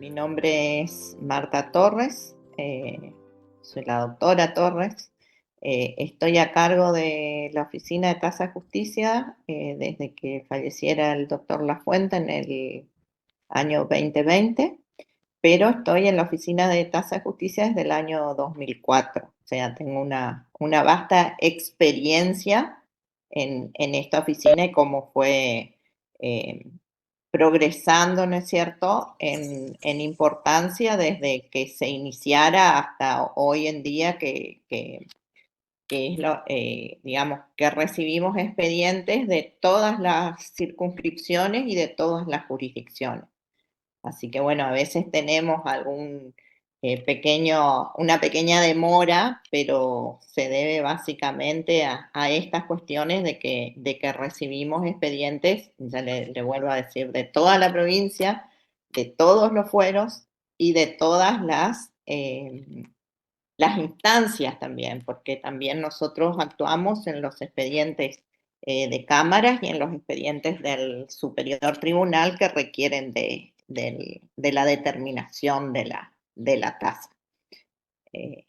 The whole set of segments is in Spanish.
Mi nombre es Marta Torres, soy la doctora Torres. Estoy a cargo de la Oficina de Tasa de Justicia desde que falleciera el doctor Lafuente en el año 2020, pero estoy en la Oficina de Tasa de Justicia desde el año 2004. O sea, tengo una vasta experiencia en esta oficina y cómo fue eh, progresando, ¿no es cierto?, en importancia desde que se iniciara hasta hoy en día que es digamos, que recibimos expedientes de todas las circunscripciones y de todas las jurisdicciones. Así que bueno, a veces tenemos algún una pequeña demora, pero se debe básicamente a estas cuestiones de que recibimos expedientes, ya le vuelvo a decir, de toda la provincia, de todos los fueros y de todas las instancias también, porque también nosotros actuamos en los expedientes de cámaras y en los expedientes del superior tribunal que requieren de la determinación de la tasa. Eh,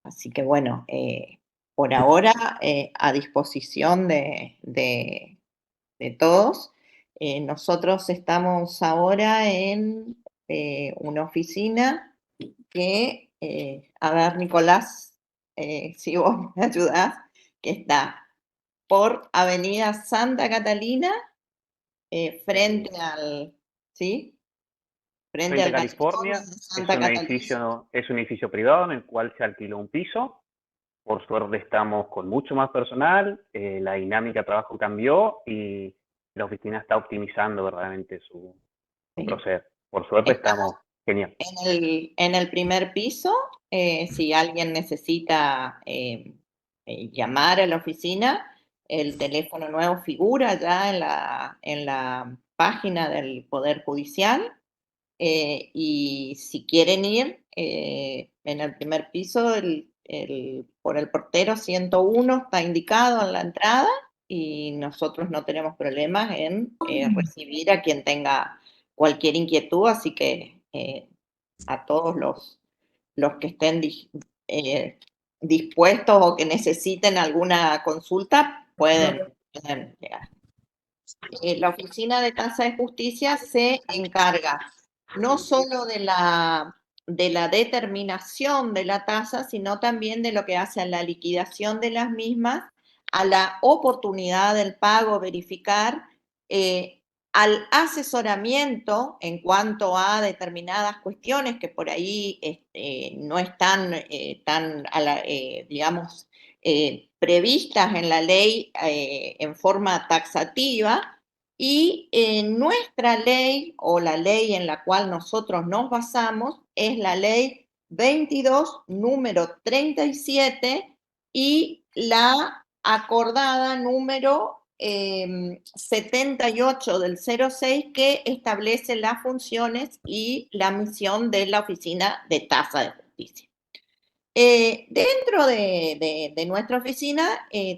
Así que bueno, por ahora a disposición de todos. Nosotros estamos ahora en una oficina que, a ver, Nicolás, si vos me ayudás, que está por Avenida Santa Catalina, frente al, ¿sí? Frente Frente a al manicomio California de es Santa un Catalina. edificio privado en el cual se alquiló un piso. Por suerte estamos con mucho más personal, la dinámica de trabajo cambió y la oficina está optimizando verdaderamente su Sí. proceder. Por suerte Estamos estamos genial. en el primer piso. Si alguien necesita llamar a la oficina, el teléfono nuevo figura ya en la página del Poder Judicial. Y si quieren ir, en el primer piso, por el portero 101 está indicado en la entrada y nosotros no tenemos problemas en recibir a quien tenga cualquier inquietud, así que a todos los que estén dispuestos o que necesiten alguna consulta pueden llegar. La Oficina de Tasa de Justicia se encarga no solo de la determinación de la tasa, sino también de lo que hace a la liquidación de las mismas, a la oportunidad del pago, verificar, al asesoramiento en cuanto a determinadas cuestiones que por ahí no están digamos, previstas en la ley en forma taxativa. Y nuestra ley, o la ley en la cual nosotros nos basamos, es la ley 22, número 37, y la acordada número 78 del 06, que establece las funciones y la misión de la Oficina de Tasa de Justicia. Dentro de nuestra oficina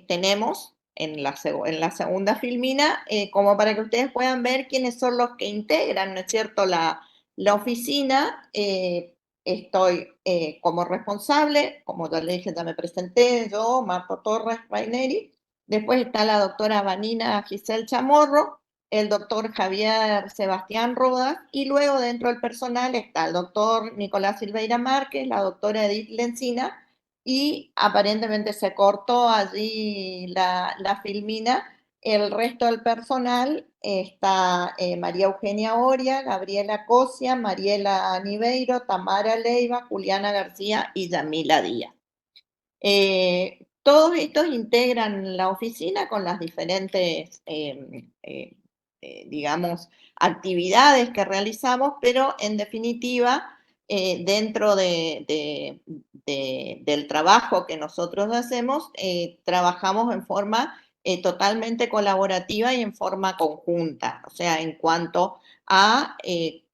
tenemos en la segunda filmina, como para que ustedes puedan ver quiénes son los que integran, ¿no es cierto?, la oficina. Estoy como responsable, como ya le dije, ya me presenté, yo, Marta Torres Raineri. Después está la doctora Vanina Giselle Chamorro, el doctor Javier Sebastián Rodas, y luego dentro del personal está el doctor Nicolás Silveira Márquez, la doctora Edith Lencina, y aparentemente se cortó allí la filmina. El resto del personal está María Eugenia Oria, Gabriela Cosia, Mariela Niveiro, Tamara Leiva, Juliana García y Yamila Díaz. Todos estos integran la oficina con las diferentes, digamos, actividades que realizamos, pero en definitiva, dentro del trabajo que nosotros hacemos, trabajamos en forma totalmente colaborativa y en forma conjunta, o sea, en cuanto a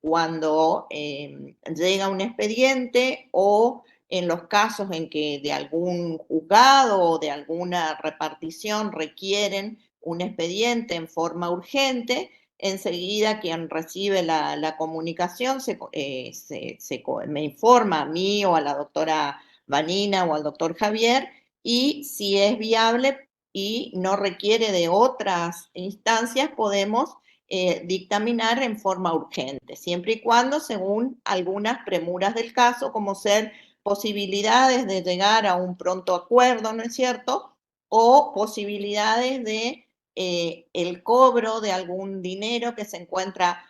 cuando llega un expediente, o en los casos en que de algún juzgado o de alguna repartición requieren un expediente en forma urgente, enseguida quien recibe la comunicación me informa a mí o a la doctora Vanina o al doctor Javier, y si es viable y no requiere de otras instancias, podemos dictaminar en forma urgente, siempre y cuando según algunas premuras del caso, como ser posibilidades de llegar a un pronto acuerdo, ¿no es cierto? O posibilidades de el cobro de algún dinero que se encuentra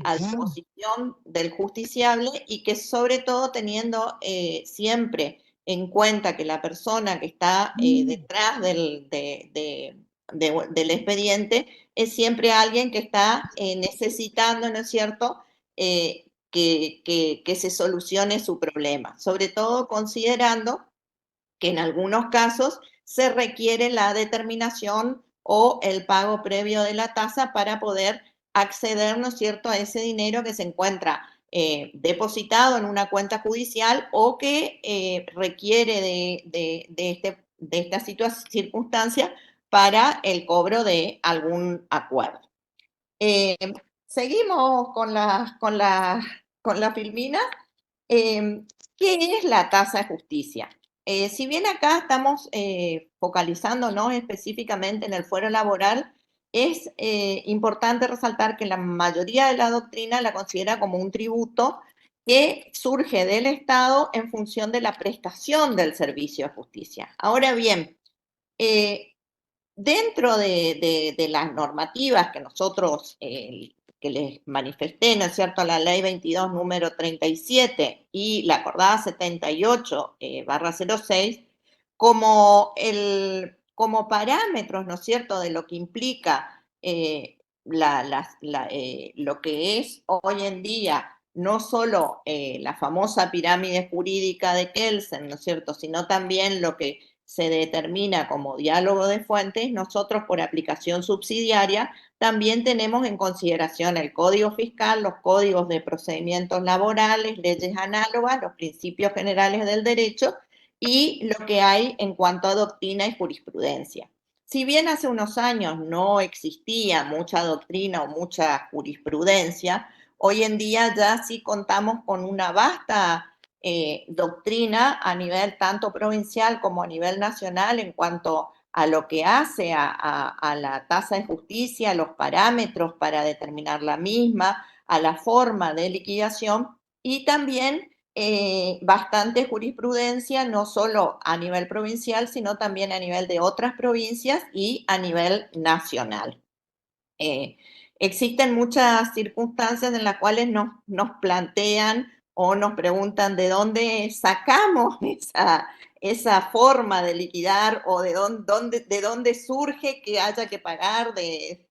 a disposición del justiciable, y que sobre todo teniendo siempre en cuenta que la persona que está detrás del expediente es siempre alguien que está necesitando, ¿no es cierto?, que se solucione su problema, sobre todo considerando que en algunos casos se requiere la determinación o el pago previo de la tasa para poder acceder, ¿no es cierto?, a ese dinero que se encuentra depositado en una cuenta judicial o que requiere de esta circunstancia para el cobro de algún acuerdo. Eh, Seguimos con la filmina. ¿Qué es la tasa de justicia? Si bien acá estamos focalizándonos específicamente en el fuero laboral, es importante resaltar que la mayoría de la doctrina la considera como un tributo que surge del Estado en función de la prestación del servicio de justicia. Ahora bien, dentro de las normativas que nosotros, que les manifesté, ¿no es cierto?, la ley 22 número 37 y la acordada 78 /06, como parámetros, ¿no es cierto?, de lo que implica lo que es hoy en día no solo la famosa pirámide jurídica de Kelsen, ¿no es cierto?, sino también lo que se determina como diálogo de fuentes, nosotros por aplicación subsidiaria también tenemos en consideración el Código Fiscal, los códigos de procedimientos laborales, leyes análogas, los principios generales del derecho y lo que hay en cuanto a doctrina y jurisprudencia. Si bien hace unos años no existía mucha doctrina o mucha jurisprudencia, hoy en día ya sí contamos con una vasta doctrina a nivel tanto provincial como a nivel nacional en cuanto a lo que hace a la tasa de justicia, a los parámetros para determinar la misma, a la forma de liquidación, y también bastante jurisprudencia, no solo a nivel provincial, sino también a nivel de otras provincias y a nivel nacional. Eh, Existen muchas circunstancias en las cuales nos plantean o nos preguntan de dónde sacamos esa forma de liquidar, o de dónde surge que haya que pagar de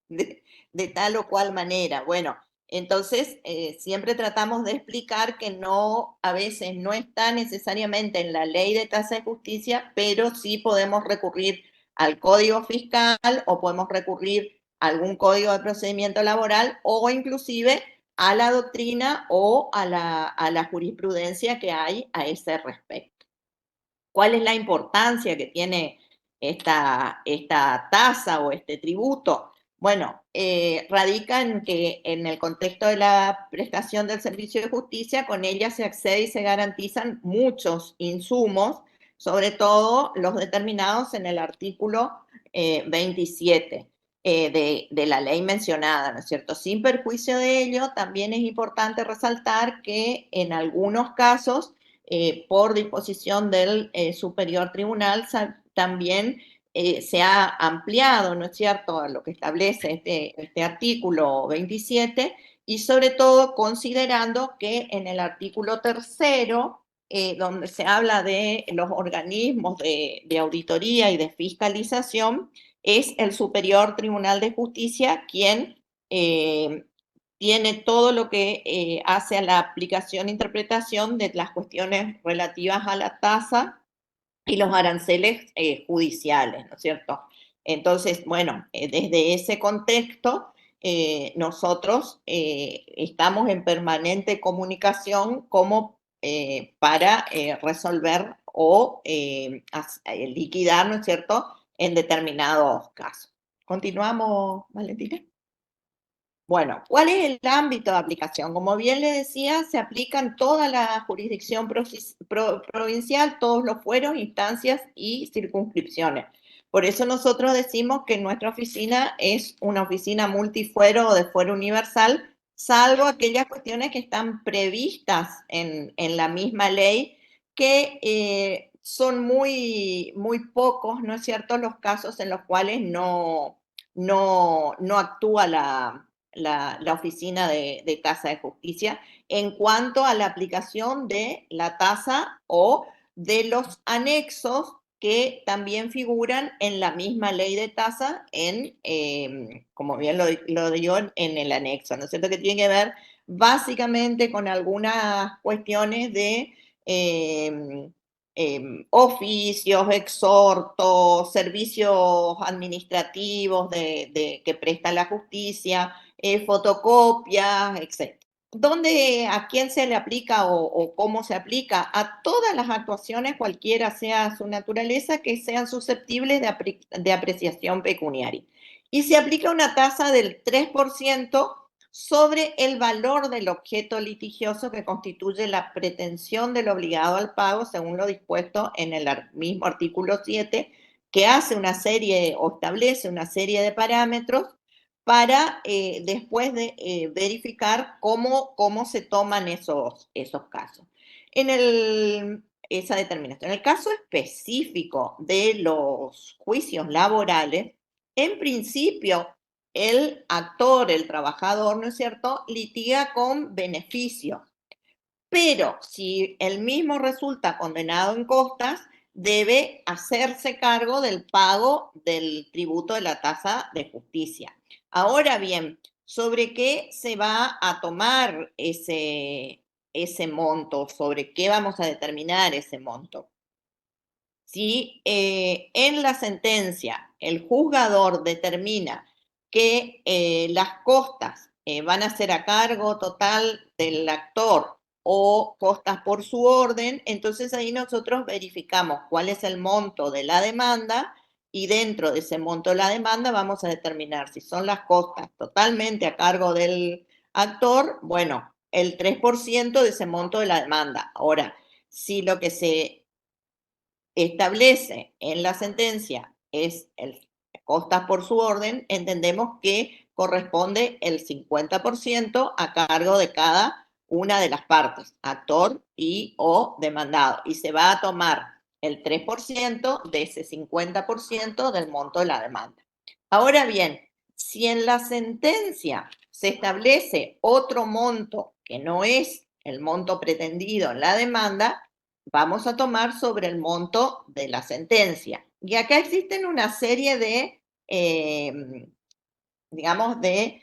tal o cual manera. Bueno, entonces siempre tratamos de explicar que no, a veces no está necesariamente en la ley de tasa de justicia, pero sí podemos recurrir al Código Fiscal o podemos recurrir a algún código de procedimiento laboral o inclusive a la doctrina o a la jurisprudencia que hay a ese respecto. ¿Cuál es la importancia que tiene esta tasa o este tributo? Bueno, radica en que en el contexto de la prestación del servicio de justicia, con ella se accede y se garantizan muchos insumos, sobre todo los determinados en el artículo 27 de la ley mencionada, ¿no es cierto? Sin perjuicio de ello, también es importante resaltar que en algunos casos, por disposición del Superior Tribunal, también se ha ampliado, ¿no es cierto?, lo que establece este artículo 27, y sobre todo considerando que en el artículo 3º, donde se habla de los organismos de auditoría y de fiscalización, es el Superior Tribunal de Justicia quien tiene todo lo que hace a la aplicación e interpretación de las cuestiones relativas a la tasa y los aranceles judiciales, ¿no es cierto? Entonces, bueno, desde ese contexto, nosotros estamos en permanente comunicación como para resolver o liquidar, ¿no es cierto?, en determinados casos. Continuamos, Valentina. Bueno, ¿cuál es el ámbito de aplicación? Como bien le decía, se aplica en toda la jurisdicción provincial, todos los fueros, instancias y circunscripciones. Por eso nosotros decimos que nuestra oficina es una oficina multifuero o de fuero universal, salvo aquellas cuestiones que están previstas en la misma ley, que son muy pocos, ¿no es cierto?, los casos en los cuales no actúa la oficina de tasa de justicia en cuanto a la aplicación de la tasa o de los anexos que también figuran en la misma ley de tasa, como bien lo digo, en el anexo, ¿no es cierto? Que tiene que ver básicamente con algunas cuestiones de oficios, exhortos, servicios administrativos que presta la justicia, fotocopias, etc. ¿Dónde, a quién se le aplica o cómo se aplica? A todas las actuaciones, cualquiera sea su naturaleza, que sean susceptibles de apreciación pecuniaria. Y se aplica una tasa del 3% sobre el valor del objeto litigioso que constituye la pretensión del obligado al pago, según lo dispuesto en el mismo artículo 7, que hace una serie o establece una serie de parámetros para después de verificar cómo se toman esos casos. Esa determinación. En el caso específico de los juicios laborales, en principio, el actor, el trabajador, ¿no es cierto?, litiga con beneficio. Pero si el mismo resulta condenado en costas, debe hacerse cargo del pago del tributo de la tasa de justicia. Ahora bien, ¿sobre qué se va a tomar ese monto? ¿Sobre qué vamos a determinar ese monto? Si en la sentencia el juzgador determina que las costas van a ser a cargo total del actor o costas por su orden, entonces ahí nosotros verificamos cuál es el monto de la demanda y dentro de ese monto de la demanda vamos a determinar si son las costas totalmente a cargo del actor, bueno, el 3% de ese monto de la demanda. Ahora, si lo que se establece en la sentencia es el costas por su orden, entendemos que corresponde el 50% a cargo de cada una de las partes, actor y o demandado, y se va a tomar el 3% de ese 50% del monto de la demanda. Ahora bien, si en la sentencia se establece otro monto que no es el monto pretendido en la demanda, vamos a tomar sobre el monto de la sentencia. Y acá existen una serie de, digamos, de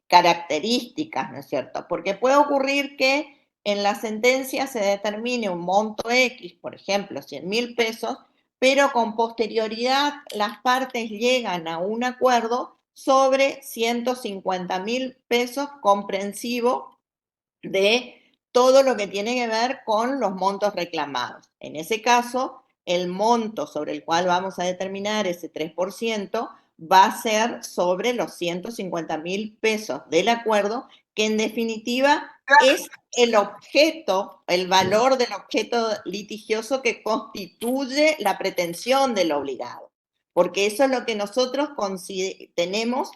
características, ¿no es cierto? Porque puede ocurrir que en la sentencia se determine un monto X, por ejemplo, 100.000 pesos, pero con posterioridad las partes llegan a un acuerdo sobre 150.000 pesos comprensivo de todo lo que tiene que ver con los montos reclamados. En ese caso, el monto sobre el cual vamos a determinar ese 3% va a ser sobre los 150.000 pesos del acuerdo, que en definitiva es el objeto, el valor del objeto litigioso que constituye la pretensión del obligado. Porque eso es lo que nosotros tenemos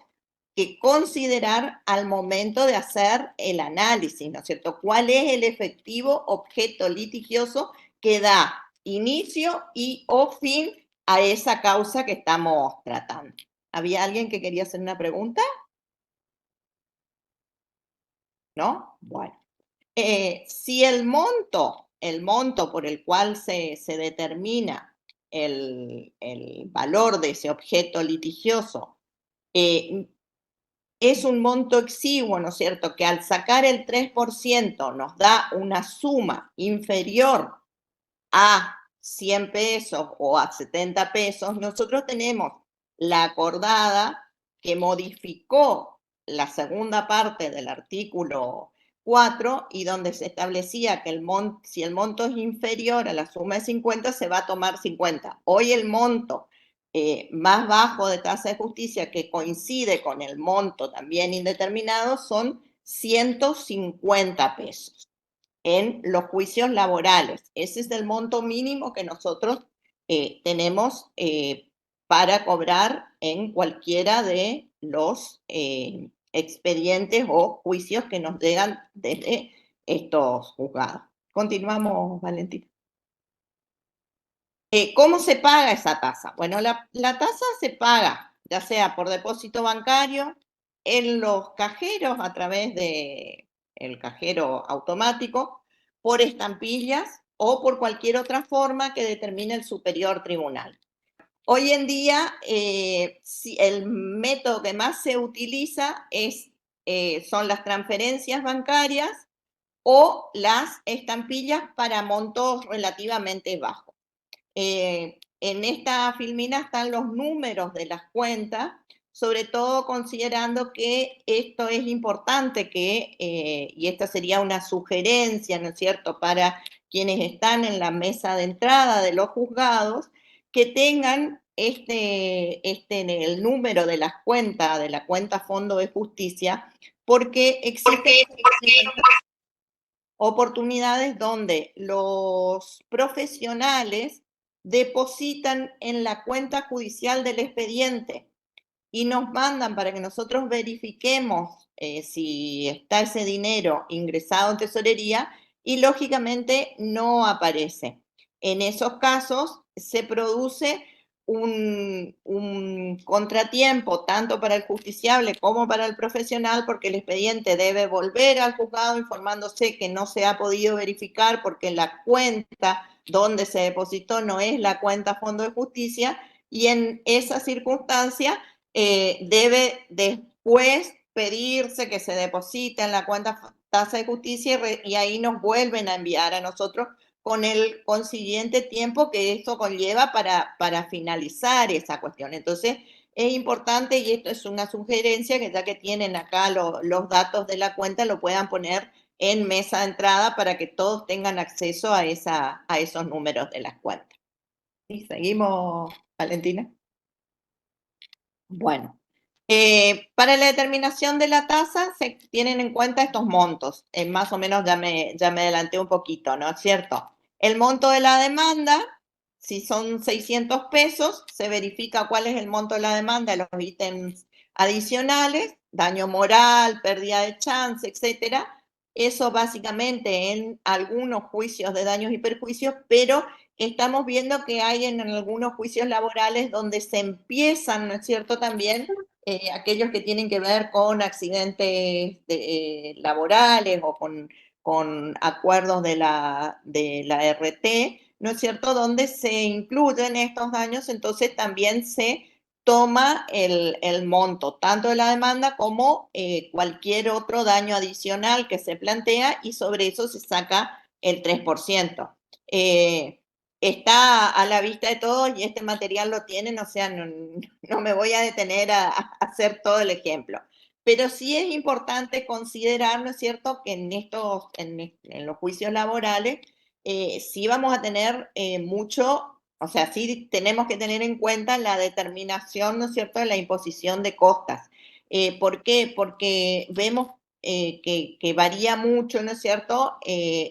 que considerar al momento de hacer el análisis, ¿no es cierto? ¿Cuál es el efectivo objeto litigioso que da inicio y o fin a esa causa que estamos tratando? ¿Había alguien que quería hacer una pregunta? ¿No? Bueno. Si el monto por el cual se determina el valor de ese objeto litigioso es un monto exiguo, ¿no es cierto?, que al sacar el 3% nos da una suma inferior a 100 pesos o a 70 pesos, nosotros tenemos la acordada que modificó la segunda parte del artículo 4 y donde se establecía que si el monto es inferior a la suma de 50, se va a tomar 50. Hoy el monto más bajo de tasa de justicia, que coincide con el monto también indeterminado, son 150 pesos en los juicios laborales. Ese es el monto mínimo que nosotros tenemos para cobrar en cualquiera de los expedientes o juicios que nos llegan desde estos juzgados. Continuamos, Valentina. ¿Cómo se paga esa tasa? Bueno, la tasa se paga ya sea por depósito bancario, en los cajeros a través del cajero automático, por estampillas o por cualquier otra forma que determine el superior tribunal. Hoy en día, el método que más se utiliza son las transferencias bancarias o las estampillas para montos relativamente bajos. En esta filmina están los números de las cuentas, sobre todo considerando que esto es importante y esta sería una sugerencia, ¿no es cierto?, para quienes están en la mesa de entrada de los juzgados, que tengan el número de las cuentas, de la cuenta Fondo de Justicia, porque existen oportunidades donde los profesionales depositan en la cuenta judicial del expediente y nos mandan para que nosotros verifiquemos si está ese dinero ingresado en tesorería y lógicamente no aparece. En esos casos se produce un contratiempo tanto para el justiciable como para el profesional, porque el expediente debe volver al juzgado informándose que no se ha podido verificar porque la cuenta donde se depositó no es la cuenta Fondo de Justicia, y en esa circunstancia debe después pedirse que se deposite en la cuenta tasa de justicia y ahí nos vuelven a enviar a nosotros con el consiguiente tiempo que esto conlleva para finalizar esa cuestión. Entonces, es importante, y esto es una sugerencia, que ya que tienen acá los datos de la cuenta, lo puedan poner en mesa de entrada para que todos tengan acceso a esos números de las cuentas. ¿Sí? ¿Seguimos, Valentina? Bueno, para la determinación de la tasa se tienen en cuenta estos montos. Más o menos ya me adelanté un poquito, ¿no es cierto? El monto de la demanda, si son 600 pesos, se verifica cuál es el monto de la demanda, los ítems adicionales, daño moral, pérdida de chance, etcétera. Eso básicamente en algunos juicios de daños y perjuicios, pero estamos viendo que hay en algunos juicios laborales donde se empiezan, ¿no es cierto?, también aquellos que tienen que ver con accidentes laborales o con acuerdos de la RT, ¿no es cierto?, donde se incluyen estos daños, entonces también se toma el monto, tanto de la demanda como cualquier otro daño adicional que se plantea, y sobre eso se saca el 3%. Está a la vista de todos y este material lo tienen, o sea, no me voy a detener a hacer todo el ejemplo. Pero sí es importante considerar, ¿no es cierto?, que en los juicios laborales sí vamos a tener mucho, o sea, sí tenemos que tener en cuenta la determinación, ¿no es cierto?, de la imposición de costas. ¿Por qué? Porque vemos que varía mucho, ¿no es cierto?,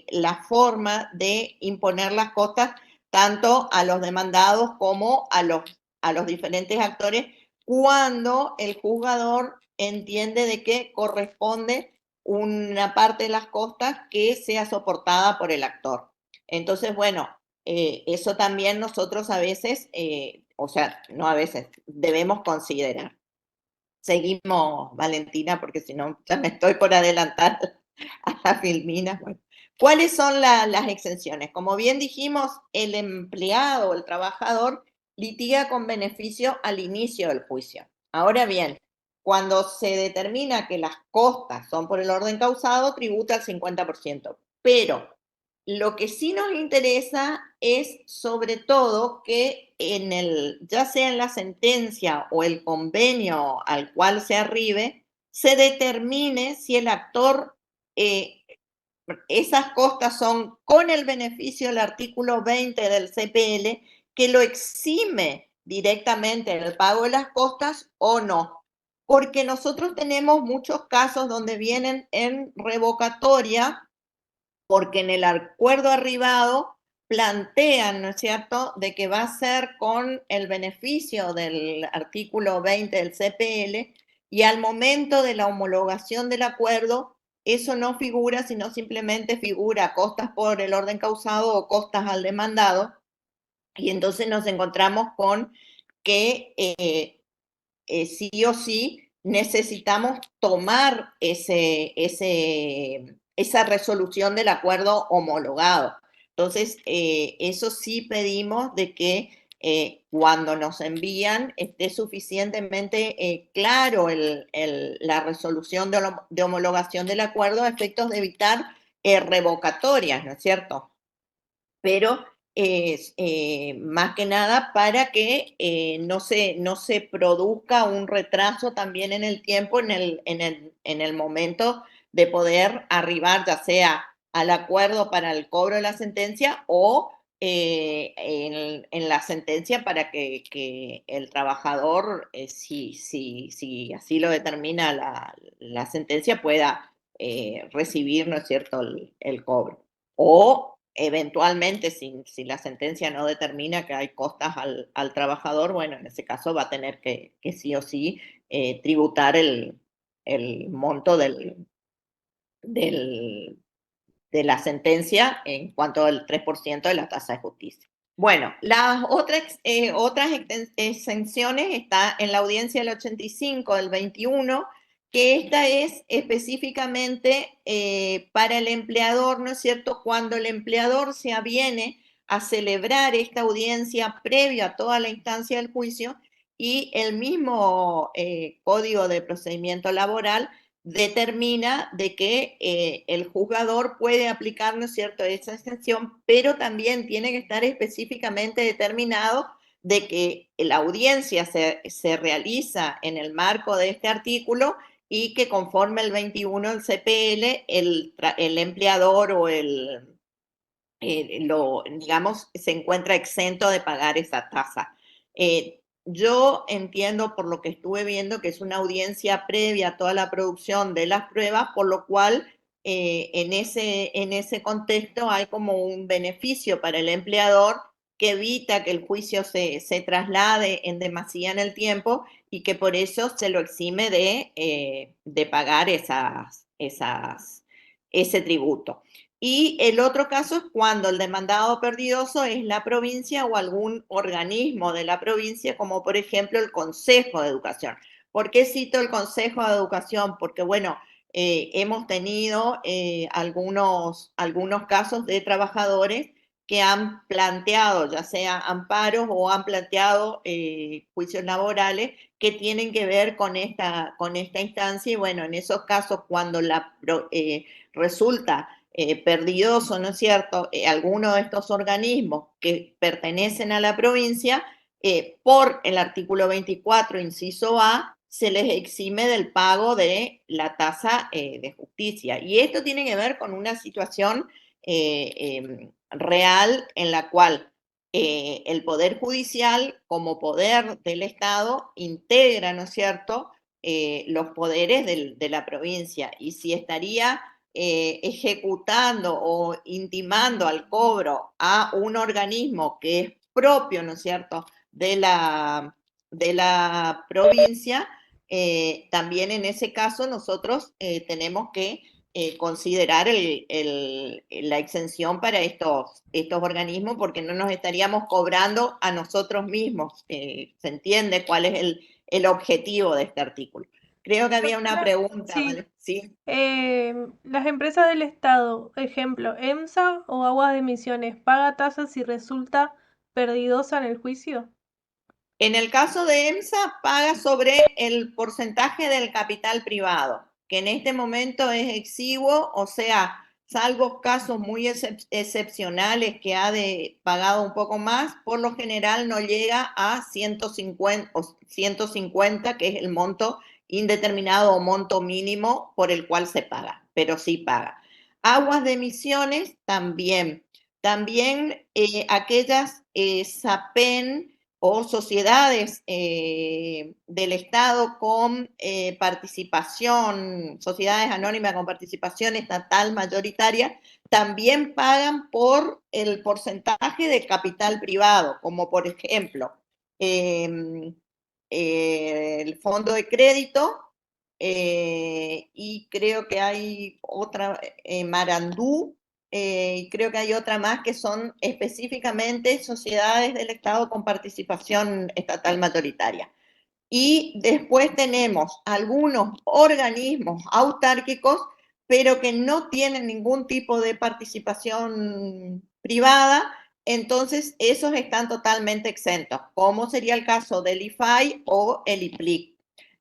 la forma de imponer las costas tanto a los demandados como a los diferentes actores, cuando el juzgador entiende de que corresponde una parte de las costas que sea soportada por el actor. Entonces, bueno, eso también nosotros a veces, o sea, no a veces, debemos considerar. Seguimos, Valentina, porque si no, ya me estoy por adelantar a la filmina. Bueno, ¿cuáles son las exenciones? Como bien dijimos, el empleado o el trabajador litiga con beneficio al inicio del juicio. Ahora bien, cuando se determina que las costas son por el orden causado, tributa al 50%. Pero lo que sí nos interesa es sobre todo que ya sea en la sentencia o el convenio al cual se arribe, se determine si el actor, esas costas son con el beneficio del artículo 20 del CPL, que lo exime directamente en el pago de las costas o no. Porque nosotros tenemos muchos casos donde vienen en revocatoria, porque en el acuerdo arribado plantean, ¿no es cierto?, de que va a ser con el beneficio del artículo 20 del CPL, y al momento de la homologación del acuerdo, eso no figura, sino simplemente figura costas por el orden causado o costas al demandado, y entonces nos encontramos con que sí o sí necesitamos tomar esa resolución del acuerdo homologado. Entonces, eso sí pedimos de que cuando nos envían esté suficientemente claro la resolución de homologación del acuerdo a efectos de evitar revocatorias, ¿no es cierto? Pero más que nada para que no se produzca un retraso también en el tiempo, en el momento de poder arribar ya sea al acuerdo para el cobro de la sentencia o en la sentencia para que el trabajador, si así lo determina la sentencia, pueda recibir, ¿no es cierto?, el cobro. O eventualmente, si la sentencia no determina que hay costas al trabajador, bueno, en ese caso va a tener que sí o sí tributar el monto del, de la sentencia en cuanto al 3% de la tasa de justicia. Bueno, las otras exenciones está en la audiencia del 85, del 21, que esta es específicamente para el empleador, ¿no es cierto? Cuando el empleador se aviene a celebrar esta audiencia previo a toda la instancia del juicio, y el mismo Código de Procedimiento Laboral determina de que el juzgador puede aplicar, ¿no es cierto?, esa exención, pero también tiene que estar específicamente determinado de que la audiencia se realiza en el marco de este artículo y que conforme el 21 del CPL, el empleador o digamos, se encuentra exento de pagar esa tasa. Yo entiendo, por lo que estuve viendo, que es una audiencia previa a toda la producción de las pruebas, por lo cual en ese contexto hay como un beneficio para el empleador que evita que el juicio se traslade en demasía en el tiempo y que por eso se lo exime de pagar ese tributo. Y el otro caso es cuando el demandado perdidoso es la provincia o algún organismo de la provincia, como por ejemplo el Consejo de Educación. ¿Por qué cito el Consejo de Educación? Porque, bueno, hemos tenido algunos casos de trabajadores que han planteado, ya sea amparos o han planteado juicios laborales que tienen que ver con esta instancia. Y bueno, en esos casos, cuando resulta perdidoso, ¿no es cierto?, alguno de estos organismos que pertenecen a la provincia, por el artículo 24, inciso A, se les exime del pago de la tasa de justicia. Y esto tiene que ver con una situación real en la cual el Poder Judicial, como poder del Estado, integra, ¿no es cierto?, los poderes de la provincia, y si estaría ejecutando o intimando al cobro a un organismo que es propio, ¿no es cierto?, de la provincia, también en ese caso nosotros tenemos que considerar la exención para estos organismos, porque no nos estaríamos cobrando a nosotros mismos. ¿Se entiende cuál es el objetivo de este artículo? Creo que había una pregunta, Sí, ¿vale? Sí. las empresas del Estado, ejemplo, EMSA o Agua de Emisiones, ¿paga tasas si resulta perdidosa en el juicio? En el caso de EMSA, paga sobre el porcentaje del capital privado, que en este momento es exiguo, o sea, salvo casos muy excepcionales que ha pagado un poco más, por lo general no llega a 150, que es el monto indeterminado o monto mínimo por el cual se paga, pero sí paga. Aguas de Emisiones también. También aquellas SAPEN o sociedades del Estado con participación, sociedades anónimas con participación estatal mayoritaria, también pagan por el porcentaje de capital privado, como por ejemplo el fondo de crédito, y creo que hay otra, Marandú, y creo que hay otra más que son específicamente sociedades del Estado con participación estatal mayoritaria. Y después tenemos algunos organismos autárquicos, pero que no tienen ningún tipo de participación privada, entonces esos están totalmente exentos, como sería el caso del IFAI o el IPLIC.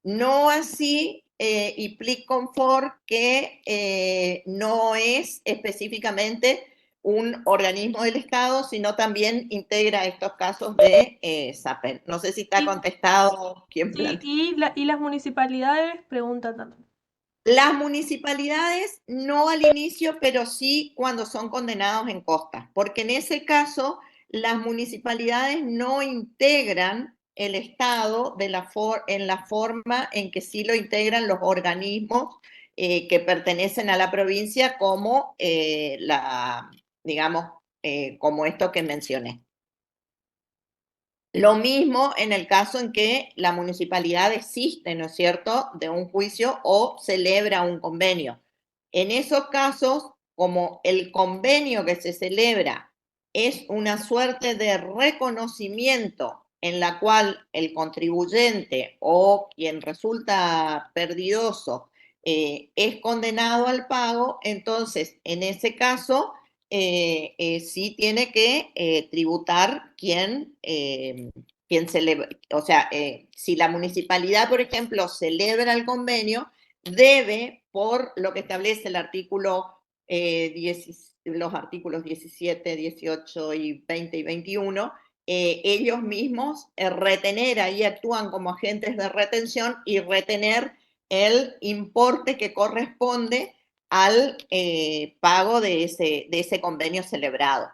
No así IPLIC Confort, que no es específicamente un organismo del Estado, sino también integra estos casos de SAPEN. No sé si está Y, contestado quién sí, plantea. y las municipalidades preguntan también. Las municipalidades no al inicio, pero sí cuando son condenados en costas, porque en ese caso las municipalidades no integran el Estado en la forma en que sí lo integran los organismos que pertenecen a la provincia, como digamos, como esto que mencioné. Lo mismo en el caso en que la municipalidad desiste, ¿no es cierto?, de un juicio o celebra un convenio. En esos casos, como el convenio que se celebra es una suerte de reconocimiento en la cual el contribuyente o quien resulta perdidoso es condenado al pago, entonces en ese caso sí tiene que tributar quien celebra, o sea, si la municipalidad, por ejemplo, celebra el convenio, debe, por lo que establece el artículo, los artículos 17, 18 y 20 y 21, ellos mismos retener, ahí actúan como agentes de retención y retener el importe que corresponde al pago de ese convenio celebrado.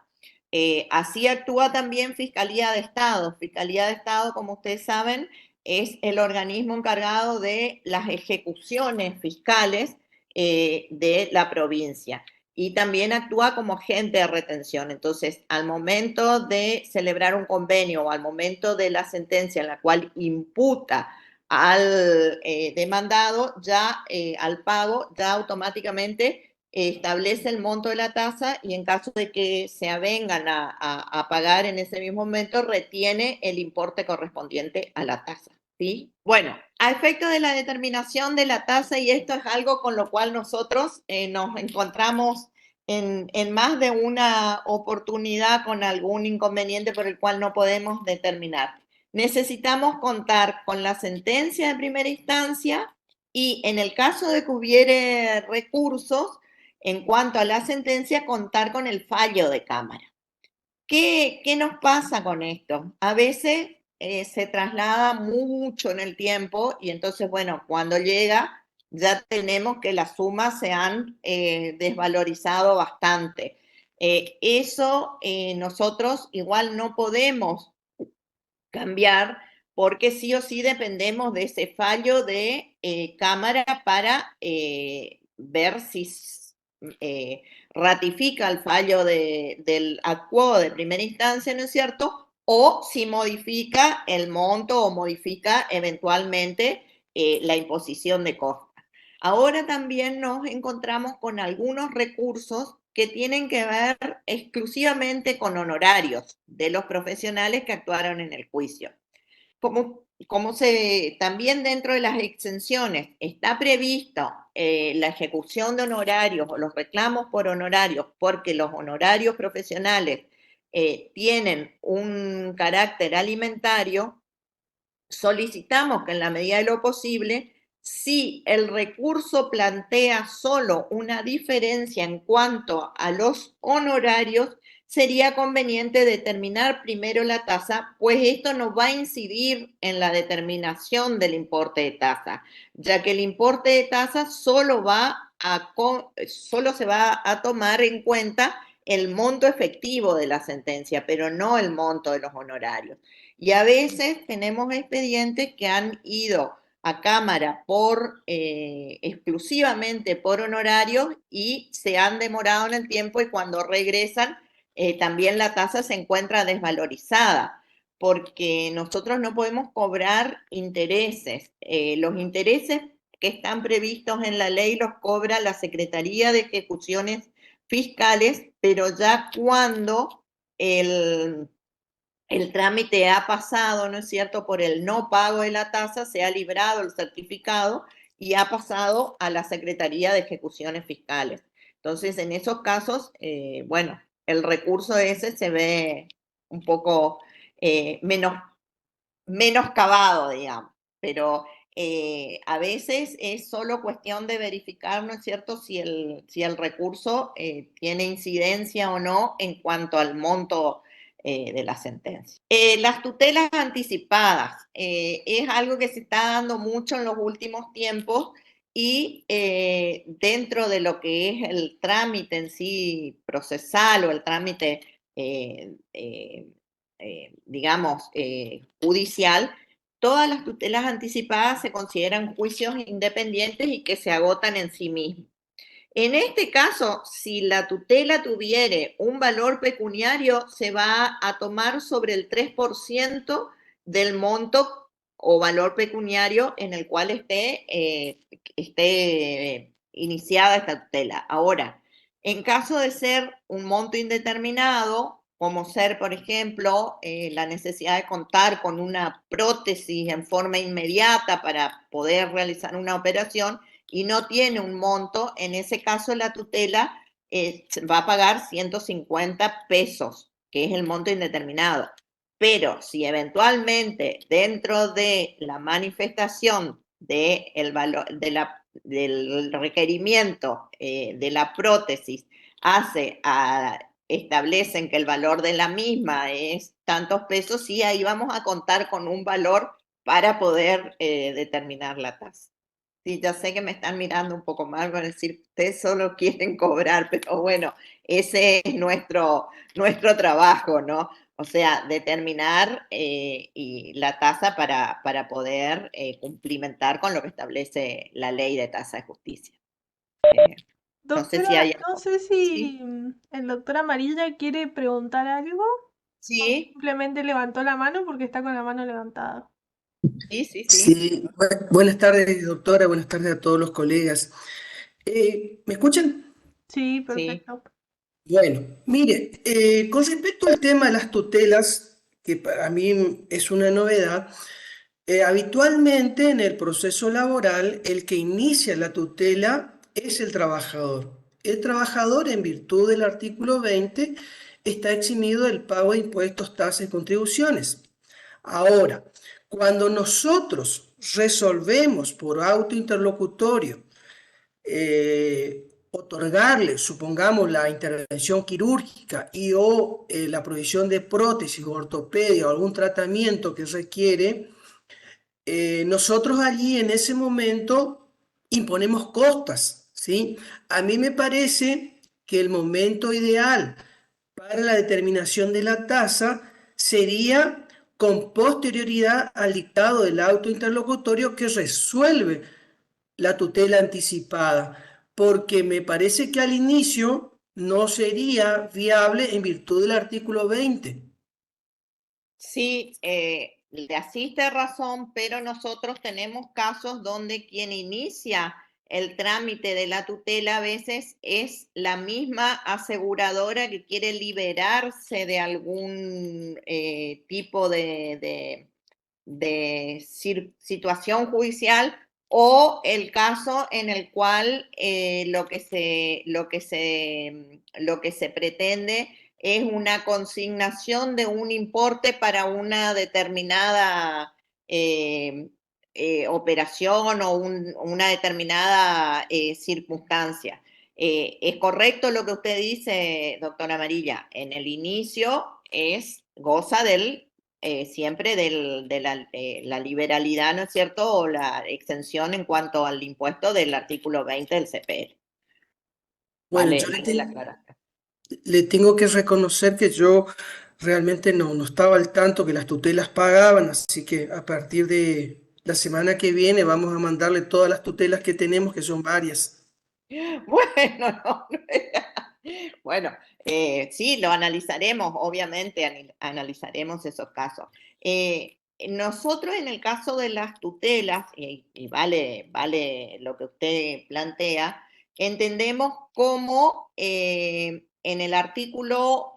Así actúa también Fiscalía de Estado. Fiscalía de Estado, como ustedes saben, es el organismo encargado de las ejecuciones fiscales de la provincia. Y también actúa como agente de retención. Entonces, al momento de celebrar un convenio o al momento de la sentencia en la cual imputa al demandado, ya al pago, ya automáticamente establece el monto de la tasa y en caso de que se avengan a pagar en ese mismo momento, retiene el importe correspondiente a la tasa. ¿Sí? Bueno, a efecto de la determinación de la tasa, y esto es algo con lo cual nosotros nos encontramos en más de una oportunidad con algún inconveniente por el cual no podemos determinar. Necesitamos contar con la sentencia de primera instancia y en el caso de que hubiere recursos, en cuanto a la sentencia, contar con el fallo de Cámara. ¿Qué nos pasa con esto? A veces se traslada mucho en el tiempo y entonces, bueno, cuando llega ya tenemos que las sumas se han desvalorizado bastante. Eso nosotros igual no podemos cambiar porque sí o sí dependemos de ese fallo de Cámara para ver si ratifica el fallo del ad quo de primera instancia, ¿no es cierto? O si modifica el monto o modifica eventualmente la imposición de costas. Ahora también nos encontramos con algunos recursos que tienen que ver exclusivamente con honorarios de los profesionales que actuaron en el juicio. También dentro de las exenciones está previsto la ejecución de honorarios o los reclamos por honorarios, porque los honorarios profesionales tienen un carácter alimentario, solicitamos que en la medida de lo posible, si el recurso plantea solo una diferencia en cuanto a los honorarios, sería conveniente determinar primero la tasa, pues esto no va a incidir en la determinación del importe de tasa, ya que el importe de tasa solo se va a tomar en cuenta el monto efectivo de la sentencia, pero no el monto de los honorarios. Y a veces tenemos expedientes que han ido a Cámara exclusivamente por honorarios y se han demorado en el tiempo y cuando regresan también la tasa se encuentra desvalorizada porque nosotros no podemos cobrar intereses. Los intereses que están previstos en la ley los cobra la Secretaría de Ejecuciones Fiscales, pero ya cuando el trámite ha pasado, ¿no es cierto?, por el no pago de la tasa, se ha librado el certificado y ha pasado a la Secretaría de Ejecuciones Fiscales. Entonces, en esos casos, bueno, el recurso ese se ve un poco menos cavado, digamos, pero a veces es solo cuestión de verificar, ¿no es cierto?, si el recurso tiene incidencia o no en cuanto al monto de la sentencia. Las tutelas anticipadas es algo que se está dando mucho en los últimos tiempos y dentro de lo que es el trámite en sí procesal o el trámite digamos, judicial, todas las tutelas anticipadas se consideran juicios independientes y que se agotan en sí mismos. En este caso, si la tutela tuviere un valor pecuniario, se va a tomar sobre el 3% del monto o valor pecuniario en el cual esté iniciada esta tutela. Ahora, en caso de ser un monto indeterminado, como ser, por ejemplo, la necesidad de contar con una prótesis en forma inmediata para poder realizar una operación, y no tiene un monto, en ese caso la tutela va a pagar 150 pesos, que es el monto indeterminado. Pero si eventualmente dentro de la manifestación del requerimiento de la prótesis establecen que el valor de la misma es tantos pesos, sí, ahí vamos a contar con un valor para poder determinar la tasa. Sí, ya sé que me están mirando un poco mal para decir, ustedes solo quieren cobrar, pero bueno, ese es nuestro trabajo, ¿no? O sea, determinar y la tasa para poder cumplimentar con lo que establece la ley de tasa de justicia. No sé si hay Doctora, no algo. sé si Sí, el doctor Amarilla quiere preguntar algo o sí, simplemente levantó la mano porque está con la mano levantada. sí, sí, sí. Sí, buenas tardes, doctora, buenas tardes a todos los colegas. ¿Me escuchan? Sí, Sí. perfecto. Bueno, mire, con respecto al tema de las tutelas, que para mí es una novedad, habitualmente en el proceso laboral el que inicia la tutela es el trabajador. El trabajador, en virtud del artículo 20, está eximido del pago de impuestos, tasas y contribuciones. Ahora, cuando nosotros resolvemos por auto interlocutorio otorgarle, supongamos, la intervención quirúrgica y o la provisión de prótesis o ortopedia o algún tratamiento que requiere, nosotros allí en ese momento imponemos costas, ¿sí? A mí me parece que el momento ideal para la determinación de la tasa sería con posterioridad al dictado del auto interlocutorio que resuelve la tutela anticipada, porque me parece que al inicio no sería viable en virtud del artículo 20. Sí, le asiste razón, pero nosotros tenemos casos donde quien inicia el trámite de la tutela a veces es la misma aseguradora que quiere liberarse de algún tipo de situación judicial o el caso en el cual lo que se pretende es una consignación de un importe para una determinada operación o una determinada circunstancia. Es correcto lo que usted dice, doctora Amarilla. En el inicio goza siempre de la liberalidad, ¿no es cierto? O la exención en cuanto al impuesto del artículo 20 del CPR. Bueno, Vale la aclaración. le tengo que reconocer que yo realmente no estaba al tanto que las tutelas pagaban, así que a partir de la semana que viene vamos a mandarle todas las tutelas que tenemos, que son varias. Bueno, no, bueno, sí, lo analizaremos, obviamente, analizaremos esos casos. Nosotros en el caso de las tutelas, y vale lo que usted plantea, entendemos cómo en el artículo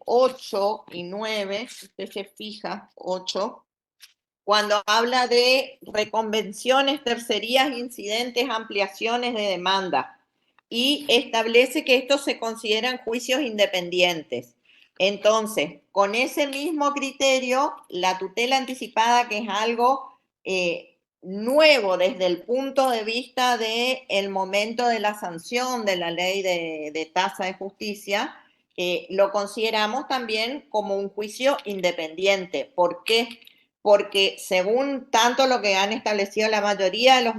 8 y 9, si usted se fija, 8, cuando habla de reconvenciones, tercerías, incidentes, ampliaciones de demanda y establece que estos se consideran juicios independientes. Entonces, con ese mismo criterio, la tutela anticipada, que es algo nuevo desde el punto de vista del momento de la sanción de la ley de tasa de justicia, lo consideramos también como un juicio independiente. ¿Por qué? Porque según tanto lo que han establecido la mayoría de los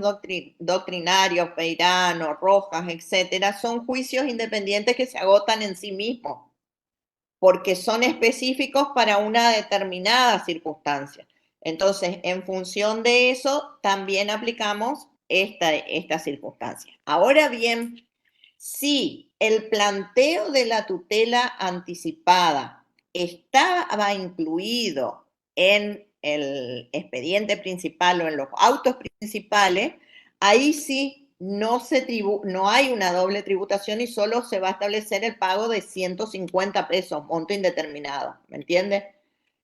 doctrinarios, Peirano, Rojas, etcétera, son juicios independientes que se agotan en sí mismos, porque son específicos para una determinada circunstancia. Entonces, en función de eso, también aplicamos esta circunstancia. Ahora bien, si el planteo de la tutela anticipada estaba incluido en el expediente principal o en los autos principales, ahí sí no hay una doble tributación y solo se va a establecer el pago de 150 pesos, monto indeterminado, ¿me entiende?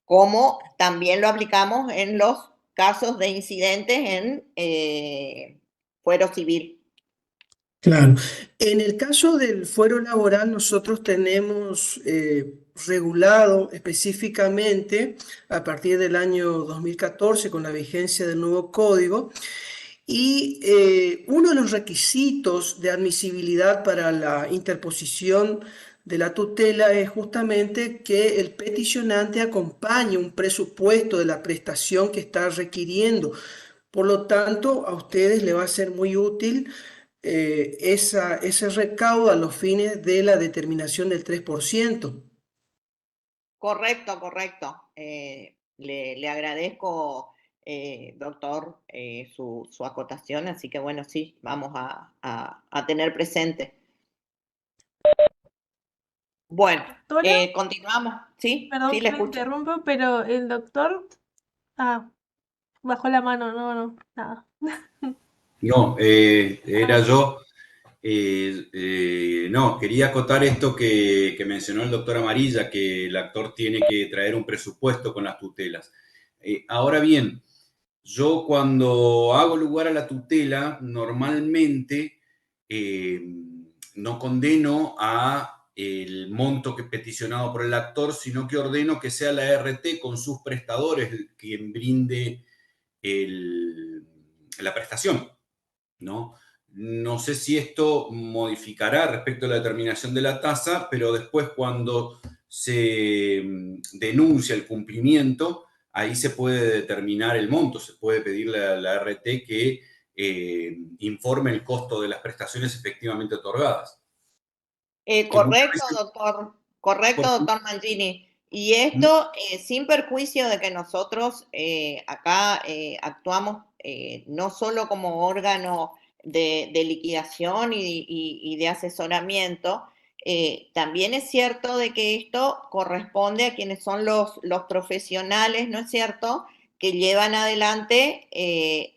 Como también lo aplicamos en los casos de incidentes en fuero civil. Claro. En el caso del fuero laboral, nosotros tenemos regulado específicamente a partir del año 2014 con la vigencia del nuevo código. Y uno de los requisitos de admisibilidad para la interposición de la tutela es justamente que el peticionante acompañe un presupuesto de la prestación que está requiriendo. Por lo tanto, a ustedes les va a ser muy útil ese recaudo a los fines de la determinación del 3%. Correcto, correcto. Le agradezco, doctor, su acotación, así que bueno, sí, vamos a tener presente. Bueno, Doctora, continuamos. ¿Sí? perdón Sí, le que la escucho. interrumpo, pero el doctor, bajó la mano, no, nada. No, era yo. No, quería acotar esto que mencionó el doctor Amarilla, que el actor tiene que traer un presupuesto con las tutelas. Ahora bien, yo cuando hago lugar a la tutela, normalmente no condeno a el monto que peticionado por el actor, sino que ordeno que sea la RT con sus prestadores quien brinde la prestación, ¿no? No sé si esto modificará respecto a la determinación de la tasa, pero después cuando se denuncia el cumplimiento, ahí se puede determinar el monto, se puede pedirle a la RT que informe el costo de las prestaciones efectivamente otorgadas. Correcto, doctor Mangini. Y esto sin perjuicio de que nosotros acá actuamos no solo como órgano de liquidación y de asesoramiento, también es cierto de que esto corresponde a quienes son los profesionales, ¿no es cierto?, que llevan adelante el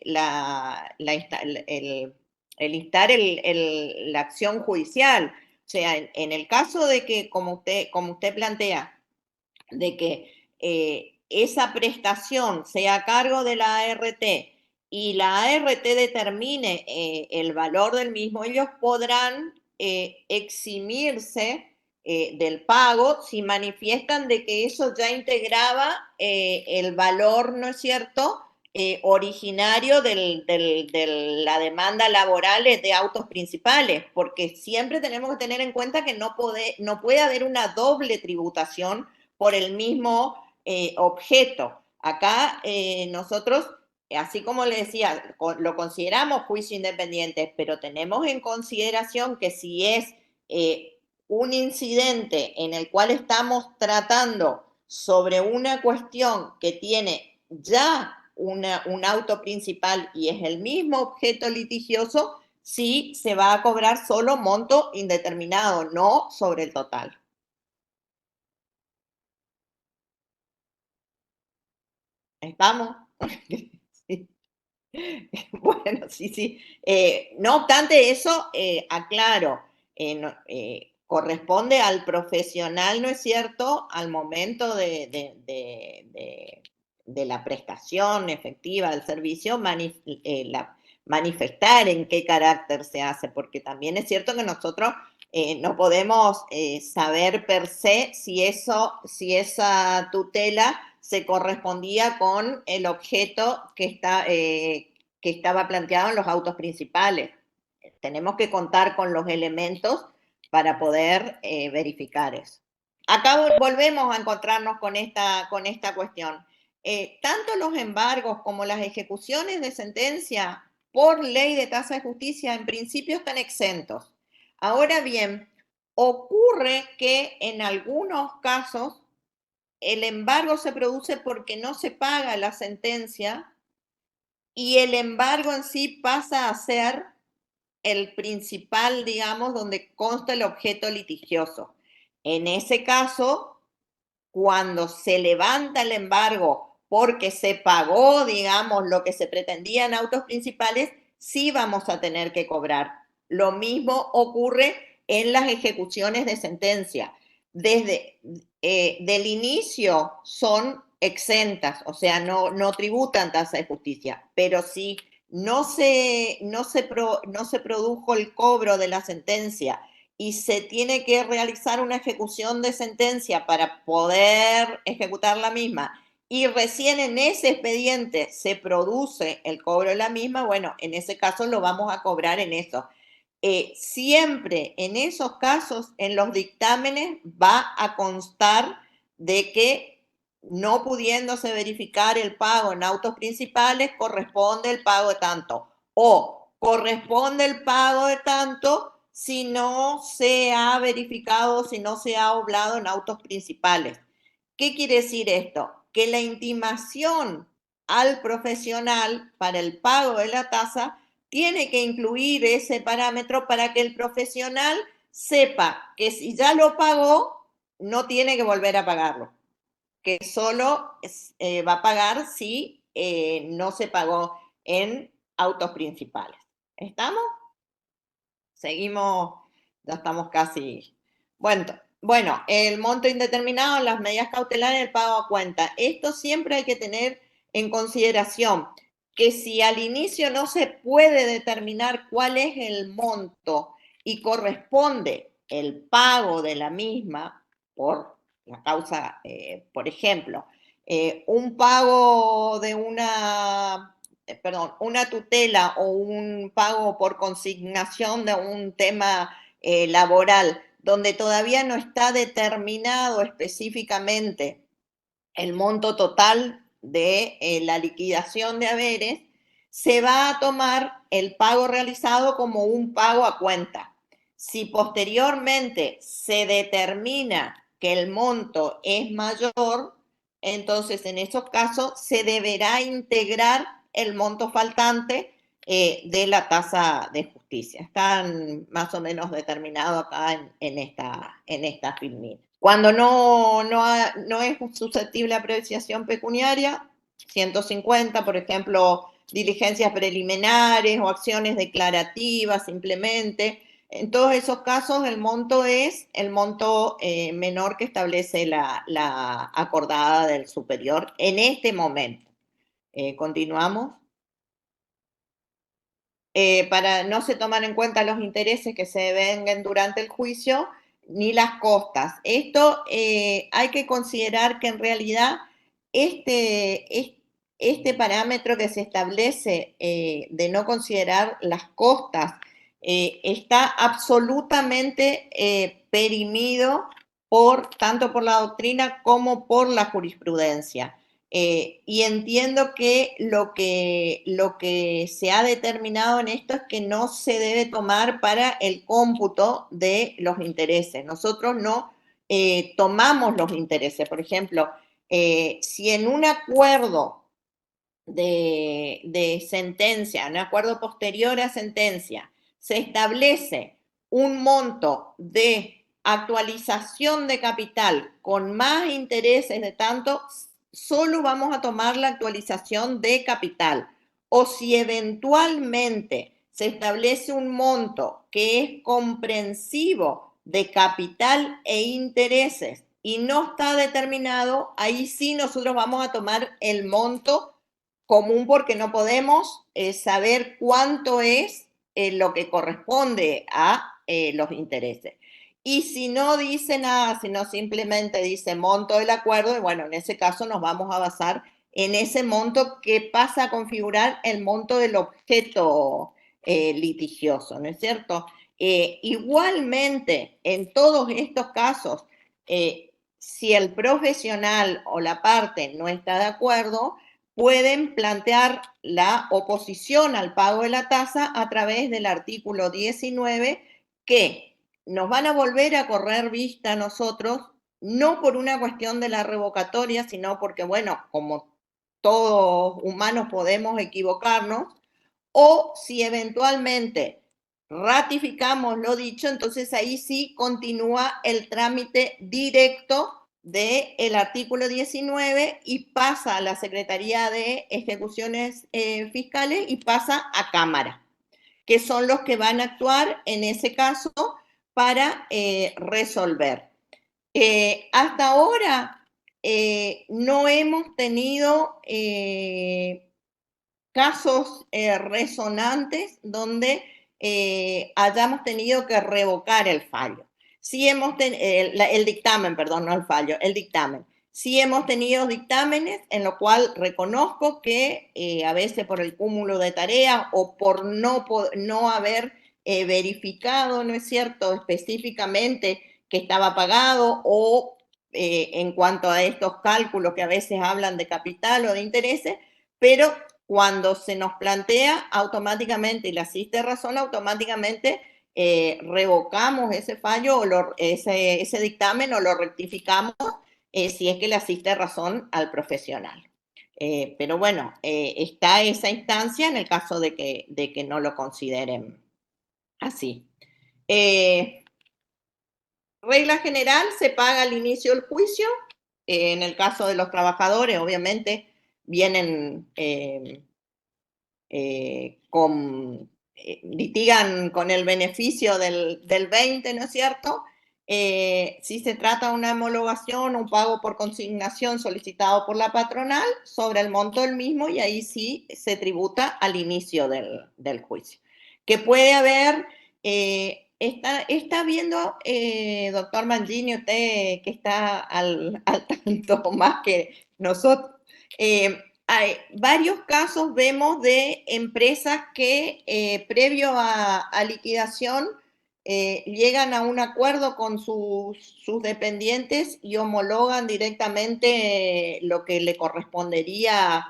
instar la acción judicial. O sea, en el caso de que, como usted plantea, de que esa prestación sea a cargo de la ART y la ART determine el valor del mismo, ellos podrán eximirse del pago si manifiestan de que eso ya integraba el valor, ¿no es cierto?, originario de la demanda laboral de autos principales, porque siempre tenemos que tener en cuenta que no puede haber una doble tributación por el mismo objeto. Acá nosotros, así como le decía, lo consideramos juicio independiente, pero tenemos en consideración que si es un incidente en el cual estamos tratando sobre una cuestión que tiene ya un auto principal y es el mismo objeto litigioso, sí se va a cobrar solo monto indeterminado, no sobre el total. ¿Estamos? Sí. Bueno, sí, sí. No obstante eso, aclaro, corresponde al profesional, ¿no es cierto?, al momento de la prestación efectiva del servicio, manifestar en qué carácter se hace, porque también es cierto que nosotros no podemos saber per se si esa tutela se correspondía con el objeto que estaba planteado en los autos principales. Tenemos que contar con los elementos para poder verificar eso. Acá volvemos a encontrarnos con esta cuestión. Tanto los embargos como las ejecuciones de sentencia por ley de tasa de justicia en principio están exentos. Ahora bien, ocurre que en algunos casos el embargo se produce porque no se paga la sentencia y el embargo en sí pasa a ser el principal, digamos, donde consta el objeto litigioso. En ese caso, cuando se levanta el embargo porque se pagó, digamos, lo que se pretendía en autos principales, sí vamos a tener que cobrar. Lo mismo ocurre en las ejecuciones de sentencia. Desde del inicio son exentas, o sea, no tributan tasa de justicia, pero si no se produjo el cobro de la sentencia y se tiene que realizar una ejecución de sentencia para poder ejecutar la misma, y recién en ese expediente se produce el cobro de la misma, bueno, en ese caso lo vamos a cobrar en eso. Siempre en esos casos, en los dictámenes va a constar de que no pudiéndose verificar el pago en autos principales, corresponde el pago de tanto, o corresponde el pago de tanto si no se ha verificado, si no se ha oblado en autos principales. ¿Qué quiere decir esto? Que la intimación al profesional para el pago de la tasa tiene que incluir ese parámetro para que el profesional sepa que si ya lo pagó, no tiene que volver a pagarlo, que solo va a pagar si no se pagó en autos principales. ¿Estamos? Seguimos, ya estamos casi. Bueno, el monto indeterminado, las medidas cautelares, el pago a cuenta. Esto siempre hay que tener en consideración que si al inicio no se puede determinar cuál es el monto y corresponde el pago de la misma por la causa, por ejemplo, un pago de una tutela o un pago por consignación de un tema laboral, donde todavía no está determinado específicamente el monto total de la liquidación de haberes, se va a tomar el pago realizado como un pago a cuenta. Si posteriormente se determina que el monto es mayor, entonces en esos casos se deberá integrar el monto faltante de la tasa de justicia. Están más o menos determinados acá en esta FIMNIT. Cuando no es susceptible a apreciación pecuniaria, 150, por ejemplo, diligencias preliminares o acciones declarativas simplemente. En todos esos casos el monto es el monto menor que establece la acordada del superior en este momento. Continuamos. Para no se tomar en cuenta los intereses que se vengan durante el juicio ni las costas. Esto hay que considerar que en realidad este parámetro que se establece de no considerar las costas está absolutamente perimido tanto por la doctrina como por la jurisprudencia. Y entiendo que lo que se ha determinado en esto es que no se debe tomar para el cómputo de los intereses. Nosotros no tomamos los intereses. Por ejemplo, si en un acuerdo de sentencia, un acuerdo posterior a sentencia, se establece un monto de actualización de capital con más intereses de tanto, solo vamos a tomar la actualización de capital. O si eventualmente se establece un monto que es comprensivo de capital e intereses y no está determinado, ahí sí nosotros vamos a tomar el monto común porque no podemos saber cuánto es lo que corresponde a los intereses. Y si no dice nada, sino simplemente dice monto del acuerdo, y bueno, en ese caso nos vamos a basar en ese monto que pasa a configurar el monto del objeto litigioso, ¿no es cierto? Igualmente, en todos estos casos, si el profesional o la parte no está de acuerdo, pueden plantear la oposición al pago de la tasa a través del artículo 19, que nos van a volver a correr vista a nosotros, no por una cuestión de la revocatoria, sino porque, bueno, como todos humanos podemos equivocarnos, o si eventualmente ratificamos lo dicho, entonces ahí sí continúa el trámite directo del artículo 19 y pasa a la Secretaría de Ejecuciones Fiscales y pasa a Cámara, que son los que van a actuar en ese caso para resolver. Hasta ahora no hemos tenido casos resonantes donde hayamos tenido que revocar el fallo. Sí hemos el dictamen, perdón, no el fallo, el dictamen. Sí hemos tenido dictámenes en lo cual reconozco que a veces por el cúmulo de tareas o por no haber verificado, ¿no es cierto?, específicamente que estaba pagado o en cuanto a estos cálculos que a veces hablan de capital o de intereses, pero cuando se nos plantea automáticamente y la asiste razón, automáticamente revocamos ese fallo o ese dictamen o lo rectificamos si es que le asiste razón al profesional. Pero bueno, está esa instancia en el caso de que no lo consideren así. Regla general, se paga al inicio del juicio. En el caso de los trabajadores, obviamente, vienen litigan con el beneficio del 20, ¿no es cierto? Si se trata de una homologación o un pago por consignación solicitado por la patronal sobre el monto del mismo, y ahí sí se tributa al inicio del juicio. Que puede haber, está viendo, doctor Mangini, usted que está al tanto más que nosotros, hay varios casos vemos de empresas que previo a liquidación llegan a un acuerdo con sus dependientes y homologan directamente lo que le correspondería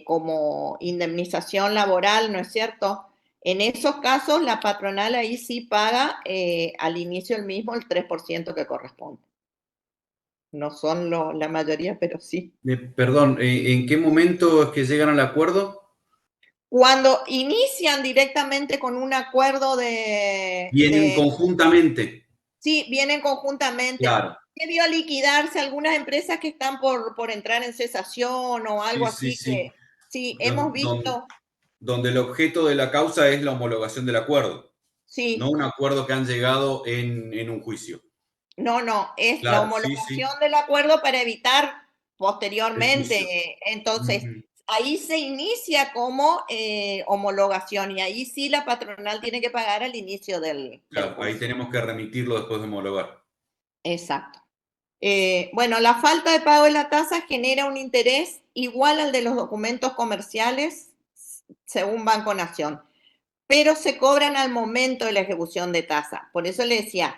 como indemnización laboral, ¿no es cierto? En esos casos la patronal ahí sí paga al inicio el mismo el 3% que corresponde. No son la mayoría, pero sí. Perdón, ¿en qué momento es que llegan al acuerdo? Cuando inician directamente con un acuerdo Vienen conjuntamente. Sí, vienen conjuntamente. Claro. Debió liquidarse algunas empresas que están por entrar en cesación o algo así que sí, hemos visto. Donde el objeto de la causa es la homologación del acuerdo. Sí. No un acuerdo que han llegado en un juicio. No, es claro, la homologación del acuerdo para evitar posteriormente. Entonces, ahí se inicia como homologación y ahí sí la patronal tiene que pagar al inicio del juicio. Ahí tenemos que remitirlo después de homologar. Exacto. Bueno, la falta de pago de la tasa genera un interés igual al de los documentos comerciales según Banco Nación, pero se cobran al momento de la ejecución de tasa. Por eso le decía,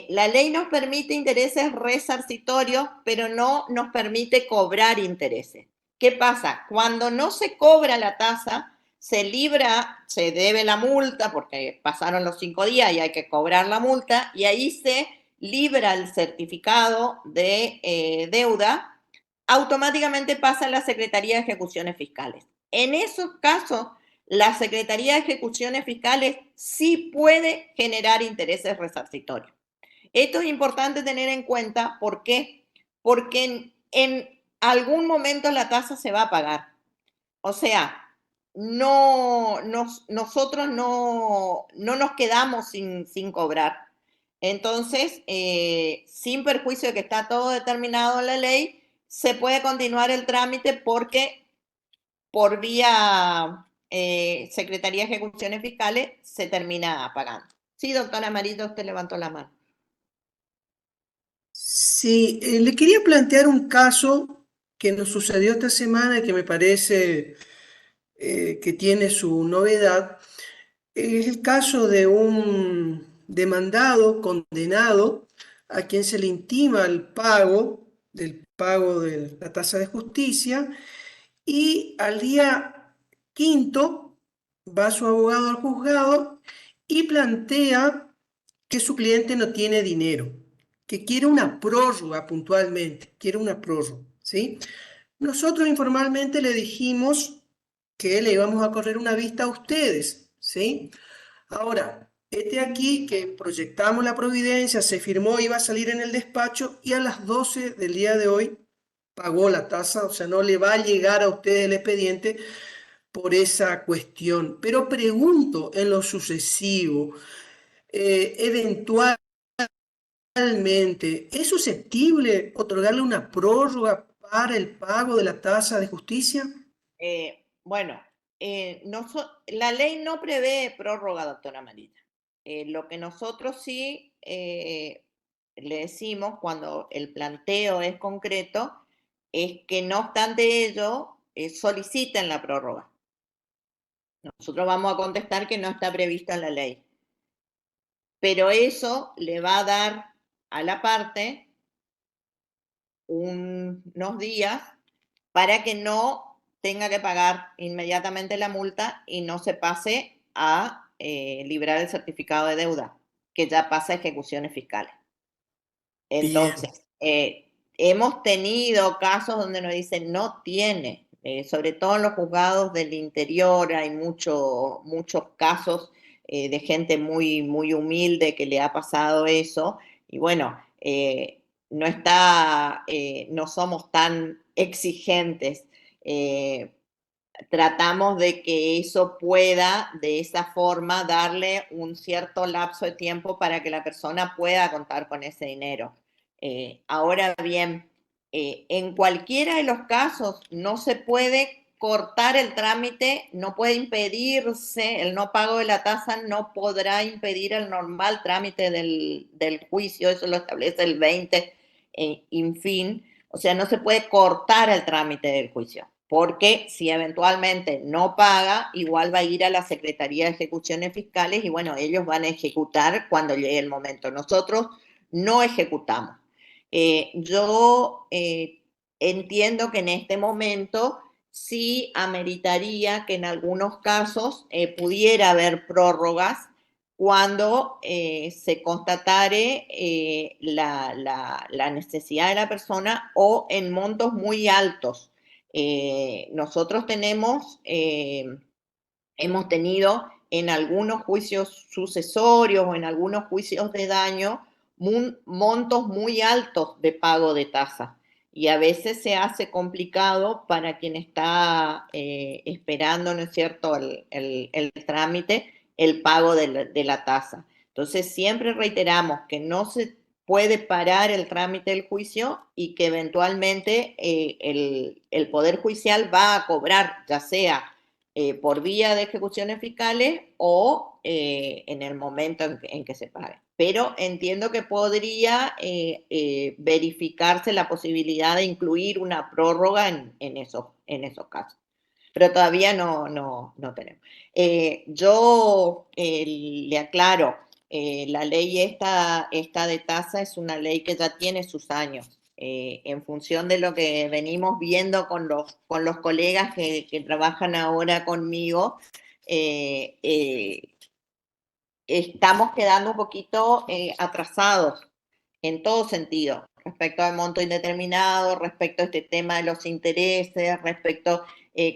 la ley nos permite intereses resarcitorios, pero no nos permite cobrar intereses. ¿Qué pasa? Cuando no se cobra la tasa, se debe la multa, porque pasaron los 5 días y hay que cobrar la multa, y ahí se libra el certificado de deuda, automáticamente pasa a la Secretaría de Ejecuciones Fiscales. En esos casos, la Secretaría de Ejecuciones Fiscales sí puede generar intereses resarcitorios. Esto es importante tener en cuenta, ¿por qué? Porque en algún momento la tasa se va a pagar. O sea, nosotros no nos quedamos sin cobrar. Entonces, sin perjuicio de que está todo determinado en la ley, se puede continuar el trámite porque por vía Secretaría de Ejecuciones Fiscales se termina pagando. Sí, doctora Marita, usted levantó la mano. Sí, le quería plantear un caso que nos sucedió esta semana y que me parece que tiene su novedad. Es el caso de un demandado, condenado, a quien se le intima el pago de la tasa de justicia, y al día quinto va su abogado al juzgado y plantea que su cliente no tiene dinero, que quiere una prórroga puntualmente, quiere una prórroga, ¿sí? Nosotros informalmente le dijimos que le íbamos a correr una vista a ustedes, ¿sí? Ahora, este aquí que proyectamos la providencia, se firmó, iba a salir en el despacho y a las 12 del día de hoy pagó la tasa, o sea, no le va a llegar a ustedes el expediente por esa cuestión. Pero pregunto en lo sucesivo, eventualmente, ¿es susceptible otorgarle una prórroga para el pago de la tasa de justicia? Bueno, la ley no prevé prórroga, doctora Marita. Lo que nosotros sí le decimos cuando el planteo es concreto es que no obstante ello soliciten la prórroga. Nosotros vamos a contestar que no está previsto en la ley. Pero eso le va a dar a la parte unos días para que no tenga que pagar inmediatamente la multa y no se pase a librar el certificado de deuda, que ya pasa a ejecuciones fiscales. Bien. Entonces, hemos tenido casos donde nos dicen no tiene, sobre todo en los juzgados del interior hay muchos casos de gente muy, muy humilde que le ha pasado eso y bueno, no somos tan exigentes. Tratamos de que eso pueda, de esa forma, darle un cierto lapso de tiempo para que la persona pueda contar con ese dinero. Ahora bien, en cualquiera de los casos no se puede cortar el trámite, no puede impedirse, el no pago de la tasa no podrá impedir el normal trámite del juicio, eso lo establece el 20, infin, o sea, no se puede cortar el trámite del juicio, porque si eventualmente no paga, igual va a ir a la Secretaría de Ejecuciones Fiscales y bueno, ellos van a ejecutar cuando llegue el momento. Nosotros no ejecutamos. Yo entiendo que en este momento sí ameritaría que en algunos casos pudiera haber prórrogas cuando se constatare la necesidad de la persona o en montos muy altos. Nosotros hemos tenido en algunos juicios sucesorios o en algunos juicios de daño montos muy altos de pago de tasa y a veces se hace complicado para quien está esperando, ¿no es cierto?, el trámite, el pago de la tasa. Entonces siempre reiteramos que no se puede parar el trámite del juicio y que eventualmente el Poder Judicial va a cobrar, ya sea por vía de ejecuciones fiscales o en el momento en que se pague. Pero entiendo que podría verificarse la posibilidad de incluir una prórroga en esos casos. Pero todavía no tenemos. Yo le aclaro, la ley esta de tasa es una ley que ya tiene sus años. En función de lo que venimos viendo con los colegas que trabajan ahora conmigo, estamos quedando un poquito atrasados en todo sentido, respecto al monto indeterminado, respecto a este tema de los intereses, respecto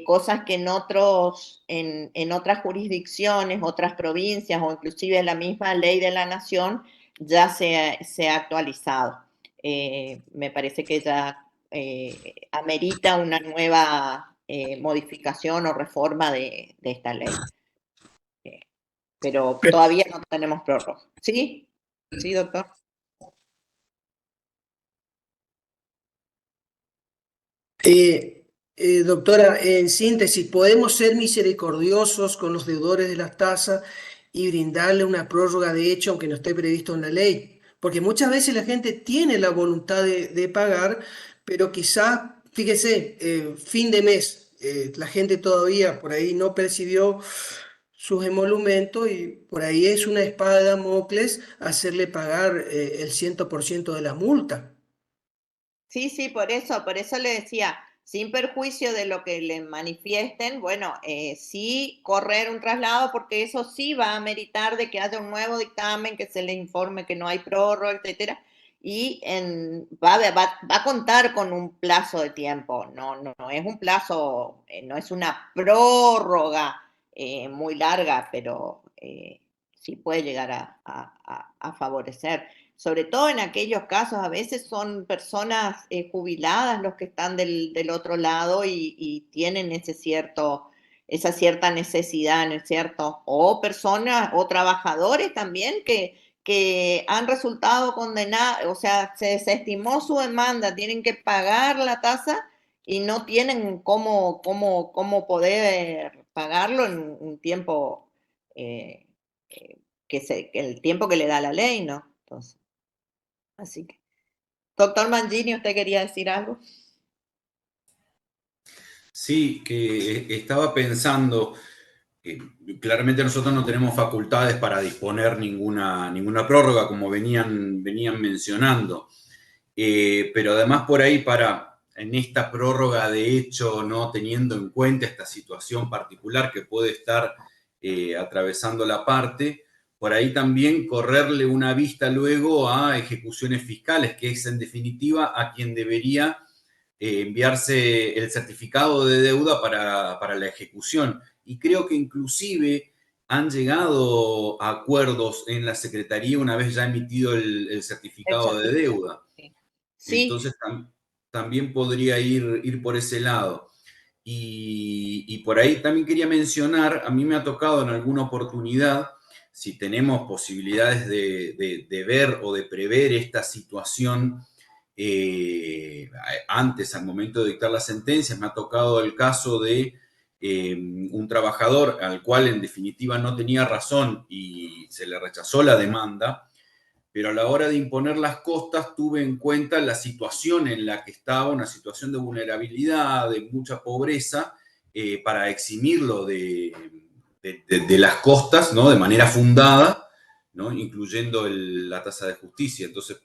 cosas que en otras jurisdicciones, otras provincias o inclusive la misma ley de la nación ya se ha actualizado. Me parece que ya amerita una nueva modificación o reforma de esta ley. Pero todavía no tenemos prórroga. ¿Sí? ¿Sí, doctor? Doctora, en síntesis, ¿podemos ser misericordiosos con los deudores de las tasas y brindarle una prórroga de hecho, aunque no esté previsto en la ley? Porque muchas veces la gente tiene la voluntad de pagar, pero quizás, fíjese, fin de mes, la gente todavía por ahí no percibió sus emolumentos y por ahí es una espada de Damocles hacerle pagar el 100% de la multa. Sí, por eso le decía, sin perjuicio de lo que le manifiesten, bueno, sí correr un traslado, porque eso sí va a meritar de que haya un nuevo dictamen, que se le informe que no hay prórroga, etcétera, y va a contar con un plazo de tiempo, no es un plazo, no es una prórroga muy larga, pero sí puede llegar a favorecer sobre todo en aquellos casos, a veces son personas jubiladas los que están del otro lado y tienen esa cierta necesidad, ¿no es cierto? O personas o trabajadores también que han resultado condenados, o sea, se desestimó su demanda, tienen que pagar la tasa y no tienen cómo poder pagarlo en un tiempo, eh, el tiempo que le da la ley, ¿no? Entonces, así que, doctor Mangini, ¿usted quería decir algo? Sí, que estaba pensando, claramente nosotros no tenemos facultades para disponer ninguna prórroga, como venían mencionando. Pero además por ahí en esta prórroga de hecho, no teniendo en cuenta esta situación particular que puede estar atravesando la parte, por ahí también correrle una vista luego a ejecuciones fiscales, que es en definitiva a quien debería enviarse el certificado de deuda para la ejecución. Y creo que inclusive han llegado a acuerdos en la Secretaría una vez ya emitido el El certificado de certificado. deuda. Sí. Sí, Entonces también podría ir por ese lado. Y por ahí también quería mencionar, a mí me ha tocado en alguna oportunidad, si tenemos posibilidades de ver o de prever esta situación antes, al momento de dictar las sentencias, me ha tocado el caso de un trabajador al cual en definitiva no tenía razón y se le rechazó la demanda, pero a la hora de imponer las costas tuve en cuenta la situación en la que estaba, una situación de vulnerabilidad, de mucha pobreza, para eximirlo de las costas, ¿no? De manera fundada, ¿no? Incluyendo la tasa de justicia. Entonces,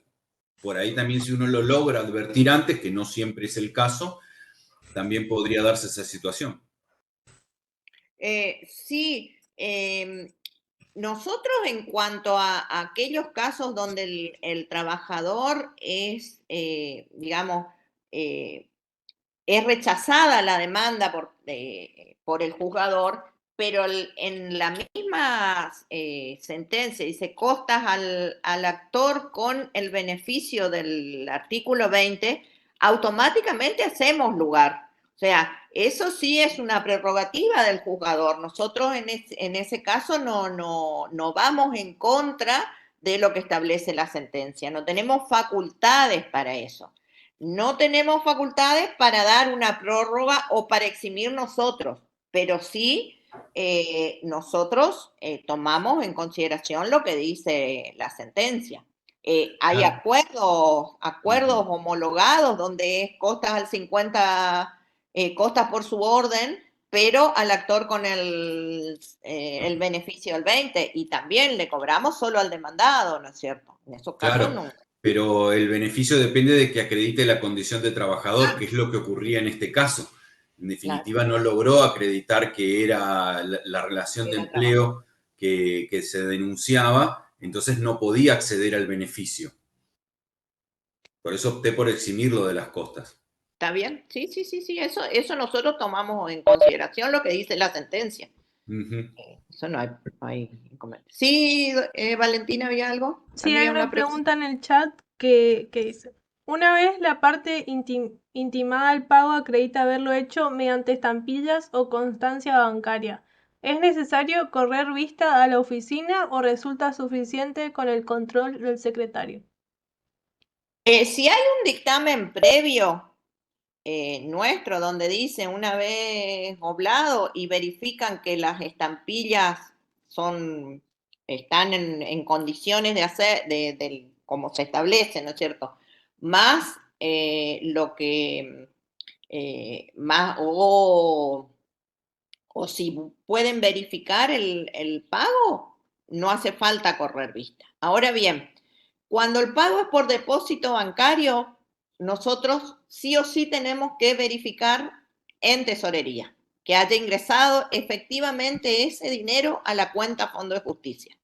por ahí también si uno lo logra advertir antes, que no siempre es el caso, también podría darse esa situación. sí. Nosotros en cuanto a aquellos casos donde el trabajador es, digamos, es rechazada la demanda por el juzgador, pero en la misma sentencia dice costas al actor con el beneficio del artículo 20, automáticamente hacemos lugar. O sea, eso sí es una prerrogativa del juzgador. Nosotros en ese caso no vamos en contra de lo que establece la sentencia, no tenemos facultades para eso. No tenemos facultades para dar una prórroga o para eximir nosotros, pero sí nosotros tomamos en consideración lo que dice la sentencia. Hay Claro. acuerdos homologados donde es costas al 50, costas por su orden, pero al actor con el beneficio del 20, y también le cobramos solo al demandado, ¿no es cierto? En esos casos Claro, no. pero el beneficio depende de que acredite la condición de trabajador, que es lo que ocurría en este caso. En Claro, definitiva, no logró acreditar que era la relación de era trabajo. empleo que se denunciaba, entonces no podía acceder al beneficio. Por eso opté por eximirlo de las costas. ¿Está bien? Sí, sí, sí, sí, eso nosotros tomamos en consideración lo que dice la sentencia. Ujú. Eso no hay inconveniente. Sí, Valentina, ¿había algo? Sí, hay Había una una pregunta en el chat que dice, una vez la parte intimada al pago acredita haberlo hecho mediante estampillas o constancia bancaria, ¿es necesario correr vista a la oficina o resulta suficiente con el control del secretario? Si hay un dictamen previo nuestro donde dice una vez oblado y verifican que las estampillas están en condiciones de hacer, como se establece, ¿no es cierto? Más lo que, más, o si pueden verificar el pago, no hace falta correr vista. Ahora bien, cuando el pago es por depósito bancario, nosotros sí o sí tenemos que verificar en tesorería que haya ingresado efectivamente ese dinero a la cuenta Fondo de Justicia.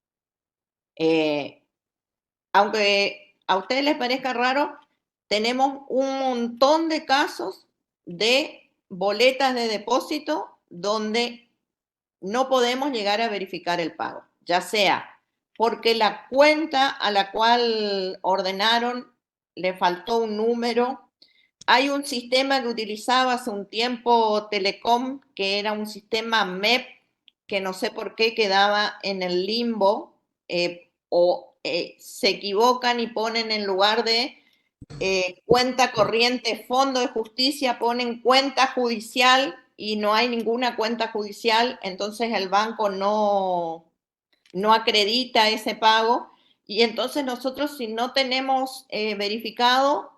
Aunque a ustedes les parezca raro, tenemos un montón de casos de boletas de depósito donde no podemos llegar a verificar el pago, ya sea porque la cuenta a la cual ordenaron le faltó un número. Hay un sistema que utilizaba hace un tiempo Telecom, que era un sistema MEP, que no sé por qué quedaba en el limbo, se equivocan y ponen en lugar de cuenta corriente, Fondo de Justicia, ponen cuenta judicial y no hay ninguna cuenta judicial, entonces el banco no acredita ese pago y entonces nosotros si no tenemos verificado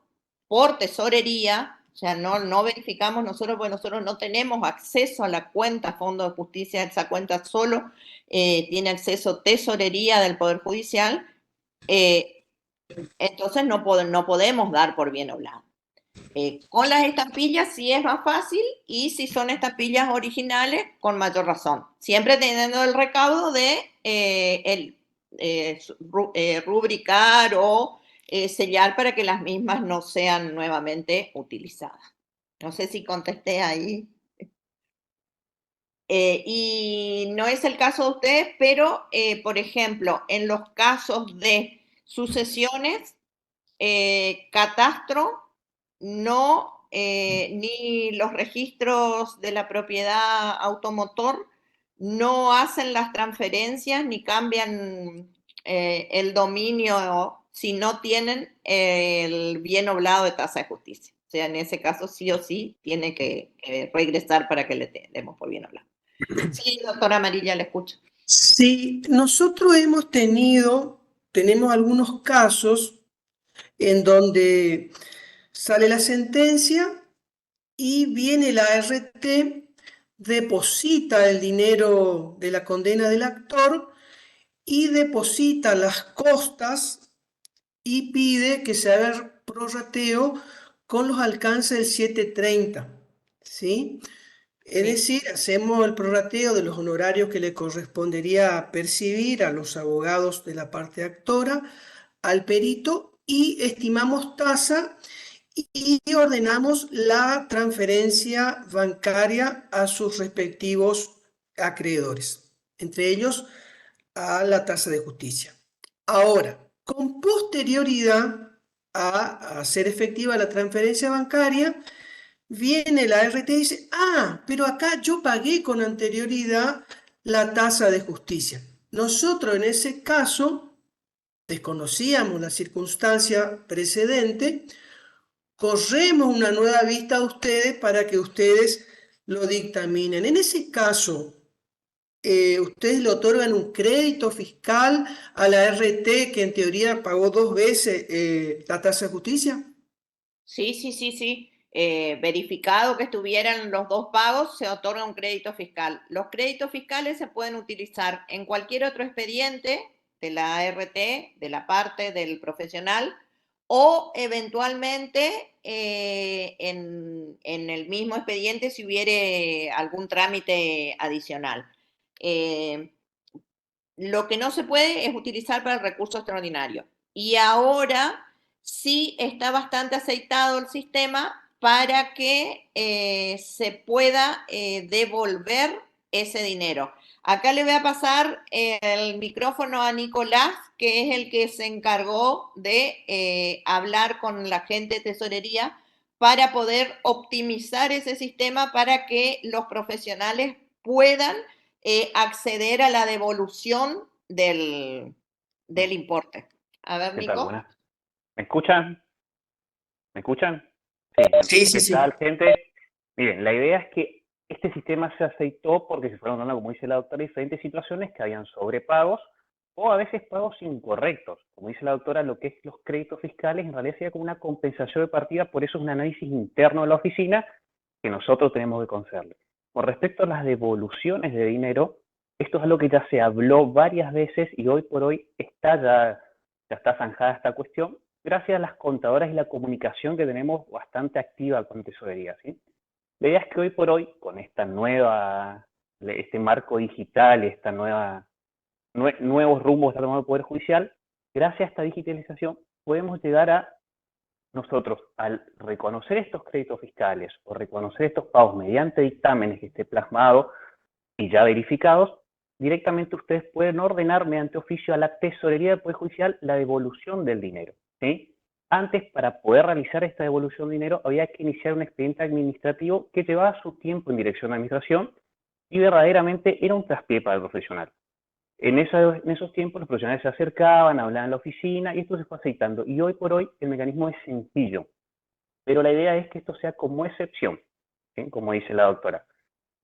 por tesorería, o sea, no verificamos nosotros, porque nosotros no tenemos acceso a la cuenta Fondo de Justicia, esa cuenta solo tiene acceso tesorería del Poder Judicial, entonces no podemos dar por bien oblado. Con las estampillas sí es más fácil y si son estampillas originales, con mayor razón. Siempre teniendo el recaudo de rubricar o sellar para que las mismas no sean nuevamente utilizadas. No sé si contesté ahí. Y no es el caso de ustedes, pero, por ejemplo, en los casos de sucesiones, catastro no, ni los registros de la propiedad automotor no hacen las transferencias ni cambian el dominio si no tienen el bien oblado de tasa de justicia. O sea, en ese caso sí o sí tiene que regresar para que le demos por bien oblado. Sí, doctora Amarilla, le escucho. Sí, nosotros tenemos algunos casos en donde sale la sentencia y viene la ART, deposita el dinero de la condena del actor y deposita las costas y pide que se haga el prorrateo con los alcances del 730, ¿sí? Es Sí. decir, hacemos el prorrateo de los honorarios que le correspondería percibir a los abogados de la parte actora, al perito, y estimamos tasa y ordenamos la transferencia bancaria a sus respectivos acreedores, entre ellos a la tasa de justicia. Ahora, con posterioridad a hacer efectiva la transferencia bancaria, viene la RT y dice, pero acá yo pagué con anterioridad la tasa de justicia. Nosotros en ese caso desconocíamos la circunstancia precedente, corremos una nueva vista a ustedes para que ustedes lo dictaminen. En ese caso, ustedes le otorgan un crédito fiscal a la RT que en teoría pagó 2 veces la tasa de justicia. Sí, sí, sí, sí. Verificado que estuvieran los dos pagos, se otorga un crédito fiscal. Los créditos fiscales se pueden utilizar en cualquier otro expediente de la ART, de la parte del profesional, o eventualmente en el mismo expediente si hubiere algún trámite adicional. Lo que no se puede es utilizar para el recurso extraordinario. Y ahora sí está bastante aceitado el sistema para que se pueda devolver ese dinero. Acá le voy a pasar el micrófono a Nicolás, que es el que se encargó de hablar con la gente de tesorería para poder optimizar ese sistema para que los profesionales puedan acceder a la devolución del importe. A ver, ¿Qué tal? Nico. Buenas. ¿Me escuchan? ¿Me escuchan? Sí, sí, ¿Qué sí. tal, gente? Miren, la idea es que este sistema se aceitó porque se fueron dando, como dice la doctora, diferentes situaciones que habían sobrepagos o a veces pagos incorrectos. Como dice la doctora, lo que es los créditos fiscales en realidad sería como una compensación de partida, por eso es un análisis interno de la oficina que nosotros tenemos que concederle. Con respecto a las devoluciones de dinero, esto es algo que ya se habló varias veces y hoy por hoy ya está zanjada esta cuestión, gracias a las contadoras y la comunicación que tenemos bastante activa con tesorería, ¿sí? La idea es que hoy por hoy, con este marco digital y nuevos rumbos que está tomando el Poder Judicial, gracias a esta digitalización podemos llegar a nosotros, al reconocer estos créditos fiscales o reconocer estos pagos mediante dictámenes que esté plasmado y ya verificados, directamente ustedes pueden ordenar mediante oficio a la tesorería del Poder Judicial la devolución del dinero, ¿sí? Antes, para poder realizar esta devolución de dinero, había que iniciar un expediente administrativo que llevaba su tiempo en dirección de administración y verdaderamente era un traspié para el profesional. En esos tiempos los profesionales se acercaban, hablaban en la oficina y esto se fue aceitando. Y hoy por hoy el mecanismo es sencillo, pero la idea es que esto sea como excepción, ¿sí? Como dice la doctora.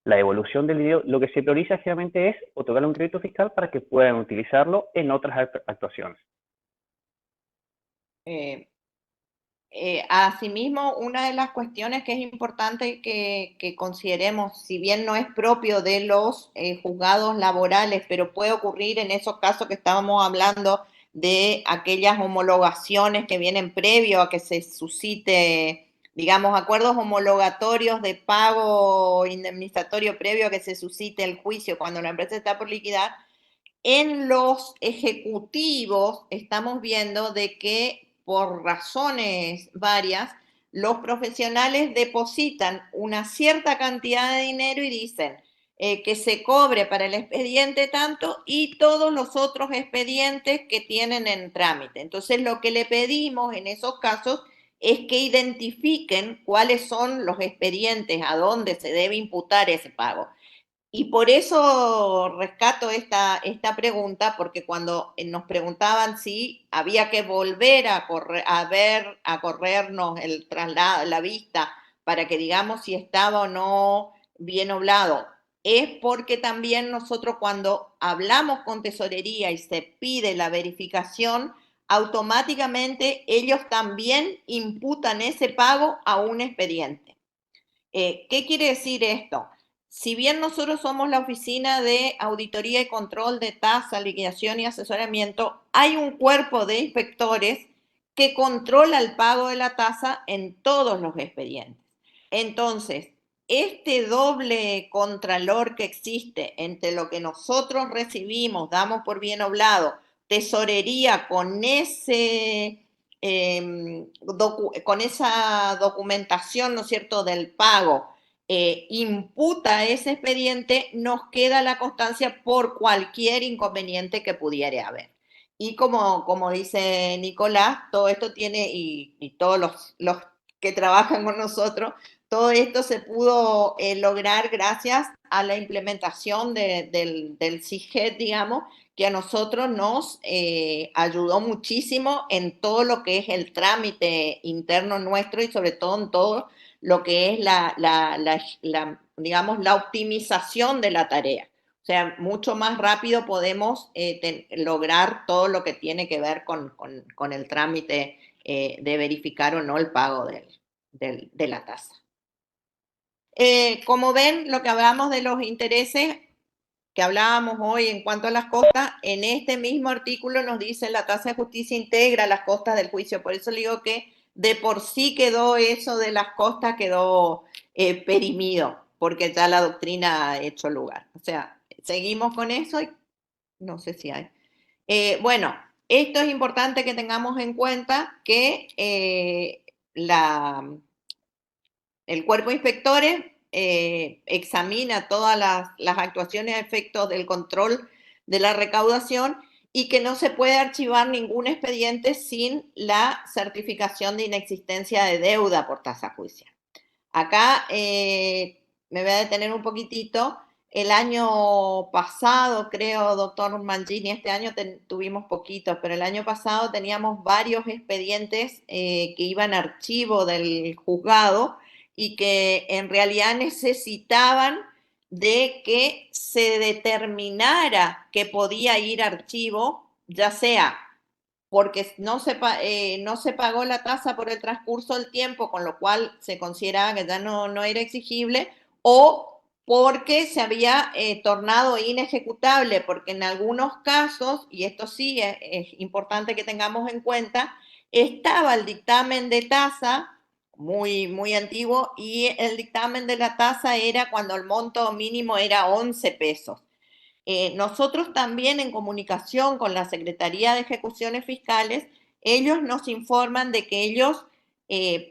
La devolución del dinero, lo que se prioriza generalmente es otorgar un crédito fiscal para que puedan utilizarlo en otras actuaciones. Asimismo, una de las cuestiones que es importante que consideremos, si bien no es propio de los juzgados laborales, pero puede ocurrir en esos casos que estábamos hablando de aquellas homologaciones que vienen previo a que se suscite, digamos, acuerdos homologatorios de pago indemnizatorio previo a que se suscite el juicio cuando la empresa está por liquidar. En los ejecutivos estamos viendo de que por razones varias, los profesionales depositan una cierta cantidad de dinero y dicen que se cobre para el expediente tanto y todos los otros expedientes que tienen en trámite. Entonces, lo que le pedimos en esos casos es que identifiquen cuáles son los expedientes a dónde se debe imputar ese pago. Y por eso rescato esta pregunta, porque cuando nos preguntaban si había que volver a corrernos el traslado, la vista, para que digamos si estaba o no bien oblado, es porque también nosotros cuando hablamos con tesorería y se pide la verificación, automáticamente ellos también imputan ese pago a un expediente. ¿Qué quiere decir esto? Si bien nosotros somos la oficina de auditoría y control de tasa, liquidación y asesoramiento, hay un cuerpo de inspectores que controla el pago de la tasa en todos los expedientes. Entonces, este doble contralor que existe entre lo que nosotros recibimos, damos por bien oblado, tesorería con con esa documentación, ¿no es cierto?, del pago, imputa ese expediente, nos queda la constancia por cualquier inconveniente que pudiera haber. Y como dice Nicolás, todo esto tiene, y todos los que trabajan con nosotros, todo esto se pudo lograr gracias a la implementación del SIGET, digamos, que a nosotros nos ayudó muchísimo en todo lo que es el trámite interno nuestro y sobre todo en todo lo que es digamos, la optimización de la tarea. O sea, mucho más rápido podemos lograr todo lo que tiene que ver con el trámite de verificar o no el pago de la tasa. Como ven, lo que hablamos de los intereses que hablábamos hoy en cuanto a las costas, en este mismo artículo nos dice la tasa de justicia integra las costas del juicio. Por eso le digo que de por sí quedó eso de las costas, quedó perimido, porque ya la doctrina ha hecho lugar. O sea, seguimos con eso y no sé si hay. Bueno, esto es importante que tengamos en cuenta que el cuerpo de inspectores examina todas las actuaciones a efectos del control de la recaudación y que no se puede archivar ningún expediente sin la certificación de inexistencia de deuda por tasa judicial. Acá me voy a detener un poquitito. El año pasado, creo, doctor Mangini, este año tuvimos poquitos, pero el año pasado teníamos varios expedientes que iban a archivo del juzgado y que en realidad necesitaban de que se determinara que podía ir a archivo, ya sea porque no se pagó la tasa por el transcurso del tiempo, con lo cual se consideraba que ya no era exigible, o porque se había tornado inejecutable, porque en algunos casos, y esto sí es importante que tengamos en cuenta, estaba el dictamen de tasa muy, muy antiguo y el dictamen de la tasa era cuando el monto mínimo era 11 pesos. Nosotros también en comunicación con la Secretaría de Ejecuciones Fiscales, ellos nos informan de que ellos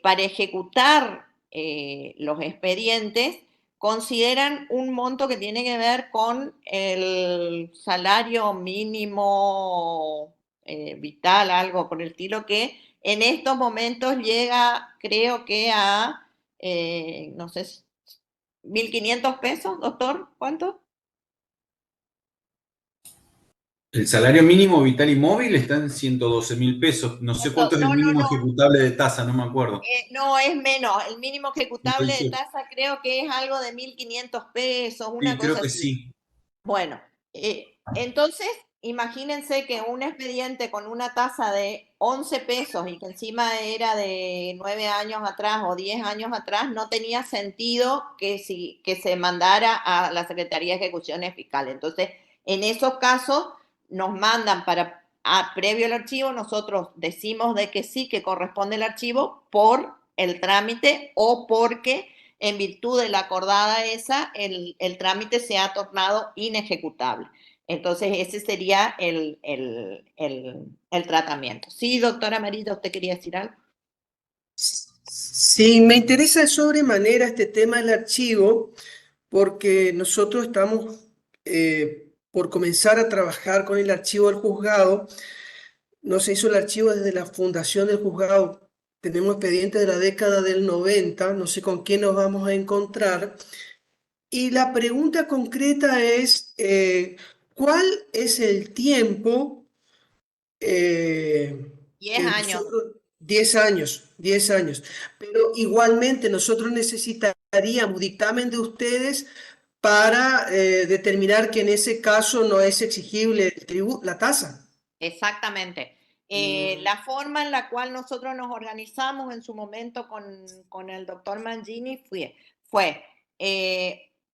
para ejecutar los expedientes consideran un monto que tiene que ver con el salario mínimo vital, algo por el estilo, que en estos momentos llega, creo que a, no sé, 1.500 pesos, doctor, ¿cuánto? El salario mínimo vital y móvil está en 112.000 pesos. No sé cuánto es el mínimo No. ejecutable de tasa, no me acuerdo. No, es menos. El mínimo ejecutable de 118. tasa creo que es algo de 1.500 pesos, una Sí, creo cosa que así. sí. Bueno, entonces imagínense que un expediente con una tasa de 11 pesos y que encima era de 9 años atrás o 10 años atrás, no tenía sentido que se mandara a la Secretaría de Ejecuciones Fiscales. Entonces, en esos casos nos mandan previo al archivo, nosotros decimos de que sí, que corresponde el archivo por el trámite o porque en virtud de la acordada esa, el trámite se ha tornado inejecutable. Entonces, ese sería el tratamiento. Sí, doctora Amarilla, ¿usted quería decir algo? Sí, me interesa de sobremanera este tema del archivo porque nosotros estamos por comenzar a trabajar con el archivo del juzgado. No se hizo el archivo desde la fundación del juzgado. Tenemos expedientes de la década del 90, no sé con qué nos vamos a encontrar. Y la pregunta concreta es, ¿cuál es el tiempo 10 que años. nosotros, 10 años, pero igualmente nosotros necesitaríamos dictamen de ustedes para determinar que en ese caso no es exigible la tasa? Exactamente. Mm, La forma en la cual nosotros nos organizamos en su momento con el doctor Mangini fue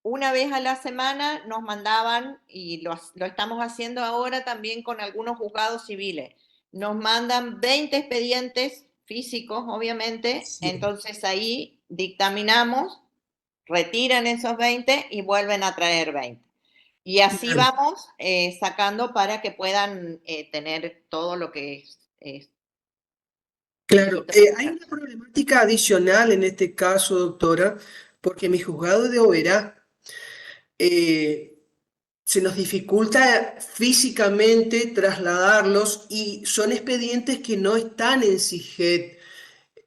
una vez a la semana nos mandaban, y lo estamos haciendo ahora también con algunos juzgados civiles, nos mandan 20 expedientes físicos, obviamente, sí. entonces ahí dictaminamos, retiran esos 20 y vuelven a traer 20. Y así Claro, vamos sacando para que puedan tener todo lo que es claro. lícito. Hay una problemática adicional en este caso, doctora, porque mi juzgado de Oberá eh, se nos dificulta físicamente trasladarlos y son expedientes que no están en SIGET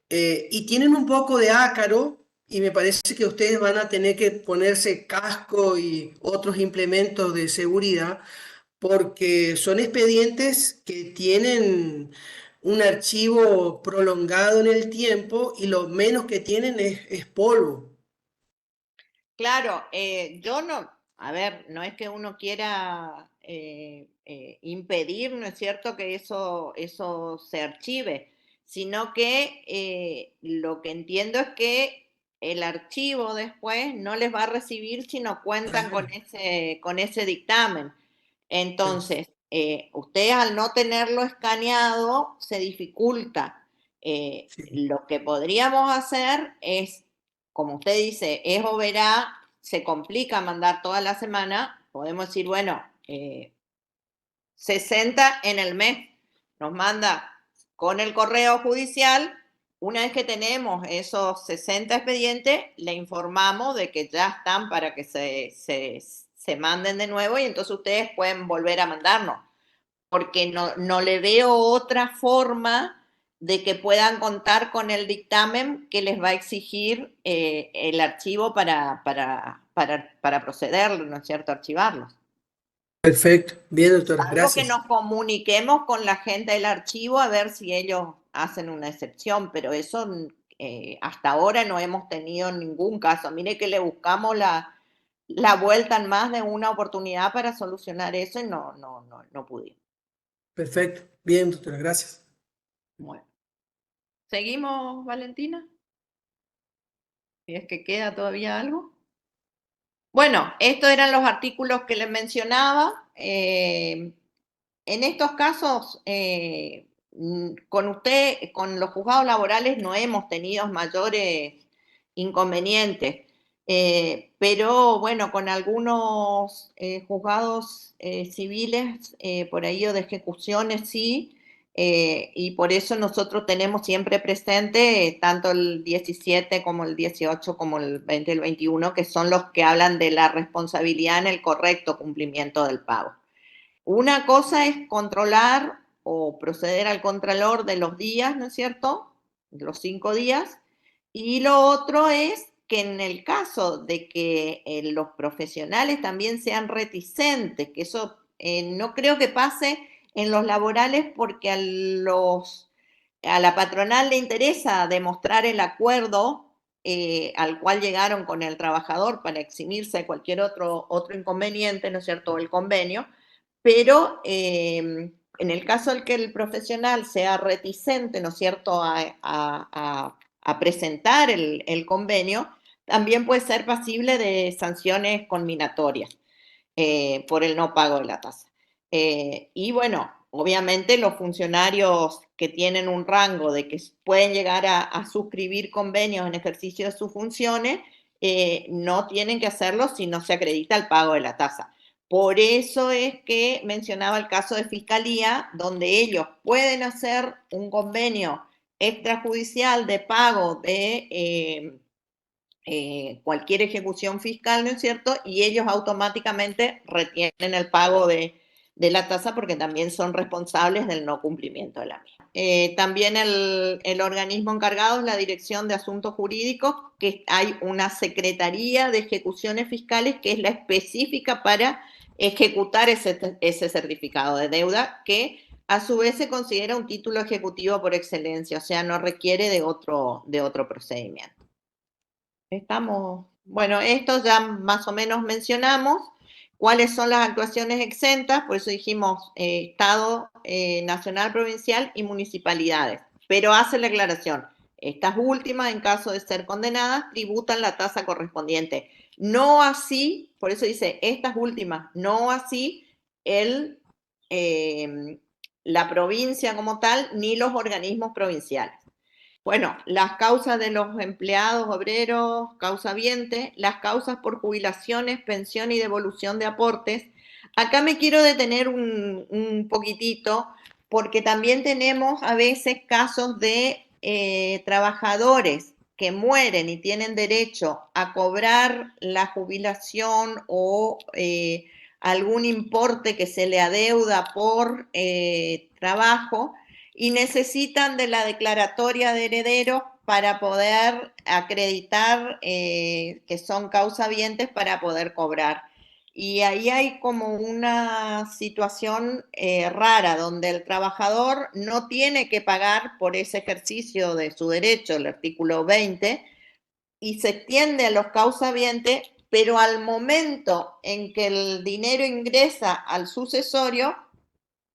y tienen un poco de ácaro y me parece que ustedes van a tener que ponerse casco y otros implementos de seguridad porque son expedientes que tienen un archivo prolongado en el tiempo y lo menos que tienen es polvo. Claro, yo no, a ver, no es que uno quiera impedir, ¿no es cierto?, que eso se archive, sino que lo que entiendo es que el archivo después no les va a recibir si no cuentan Claro, con ese dictamen. claro. Entonces, usted al no tenerlo escaneado se dificulta. Sí. Lo que podríamos hacer es, como usted dice, es o verá, se complica mandar toda la semana, podemos decir, bueno, 60 en el mes. nos manda con el correo judicial. Una vez que tenemos esos 60 expedientes, le informamos de que ya están para que se manden de nuevo y entonces ustedes pueden volver a mandarnos, porque no le veo otra forma de que puedan contar con el dictamen que les va a exigir el archivo para proceder, ¿no es cierto?, archivarlos. Perfecto, bien, doctora, Algo que gracias. nos comuniquemos con la gente del archivo a ver si ellos hacen una excepción, pero eso hasta ahora no hemos tenido ningún caso. Mire que le buscamos la vuelta en más de una oportunidad para solucionar eso y no pudimos. Perfecto, bien, doctora, gracias. Bueno. ¿Seguimos, Valentina? Si es que queda todavía algo. Bueno, estos eran los artículos que les mencionaba. En estos casos, con los juzgados laborales no hemos tenido mayores inconvenientes, pero bueno, con algunos juzgados civiles, por ahí o de ejecuciones sí, y por eso nosotros tenemos siempre presente tanto el 17 como el 18 como el 20 y el 21, que son los que hablan de la responsabilidad en el correcto cumplimiento del pago. Una cosa es controlar o proceder al contralor de los días, ¿no es cierto?, los 5 días, y lo otro es que en el caso de que los profesionales también sean reticentes, que eso no creo que pase en los laborales porque a la patronal le interesa demostrar el acuerdo al cual llegaron con el trabajador para eximirse de cualquier otro inconveniente, ¿no es cierto?, el convenio, pero en el caso en que el profesional sea reticente, ¿no es cierto?, a presentar el convenio, también puede ser pasible de sanciones conminatorias por el no pago de la tasa. Y bueno, obviamente los funcionarios que tienen un rango de que pueden llegar a suscribir convenios en ejercicio de sus funciones, no tienen que hacerlo si no se acredita el pago de la tasa. Por eso es que mencionaba el caso de Fiscalía, donde ellos pueden hacer un convenio extrajudicial de pago de cualquier ejecución fiscal, ¿no es cierto? Y ellos automáticamente retienen el pago de la tasa porque también son responsables del no cumplimiento de la misma. También el organismo encargado es la Dirección de Asuntos Jurídicos, que hay una Secretaría de Ejecuciones Fiscales que es la específica para ejecutar ese certificado de deuda, que a su vez se considera un título ejecutivo por excelencia, o sea, no requiere de otro procedimiento. Estamos, bueno, esto ya más o menos mencionamos. ¿Cuáles son las actuaciones exentas? Por eso dijimos Estado, nacional, provincial y municipalidades. Pero hace la aclaración, estas últimas, en caso de ser condenadas, tributan la tasa correspondiente. No así, por eso dice estas últimas, no así la provincia como tal, ni los organismos provinciales. Bueno, las causas de los empleados, obreros, causavientes, las causas por jubilaciones, pensión y devolución de aportes. Acá me quiero detener un poquitito porque también tenemos a veces casos de trabajadores que mueren y tienen derecho a cobrar la jubilación o algún importe que se le adeuda por trabajo, y necesitan de la declaratoria de herederos para poder acreditar que son causavientes para poder cobrar. Y ahí hay como una situación rara, donde el trabajador no tiene que pagar por ese ejercicio de su derecho, el artículo 20, y se extiende a los causavientes, pero al momento en que el dinero ingresa al sucesorio,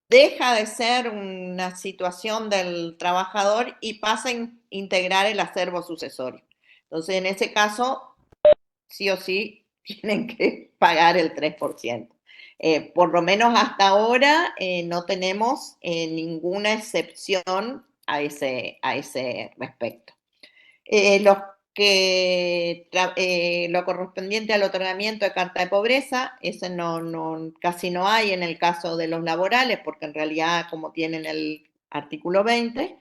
deja de ser una situación del trabajador y pasa a integrar el acervo sucesorio. Entonces, en ese caso, sí o sí, tienen que pagar el 3%. Por lo menos hasta ahora no tenemos ninguna excepción a ese respecto. Lo correspondiente al otorgamiento de carta de pobreza, ese casi no hay en el caso de los laborales, porque en realidad como tienen artículo 20,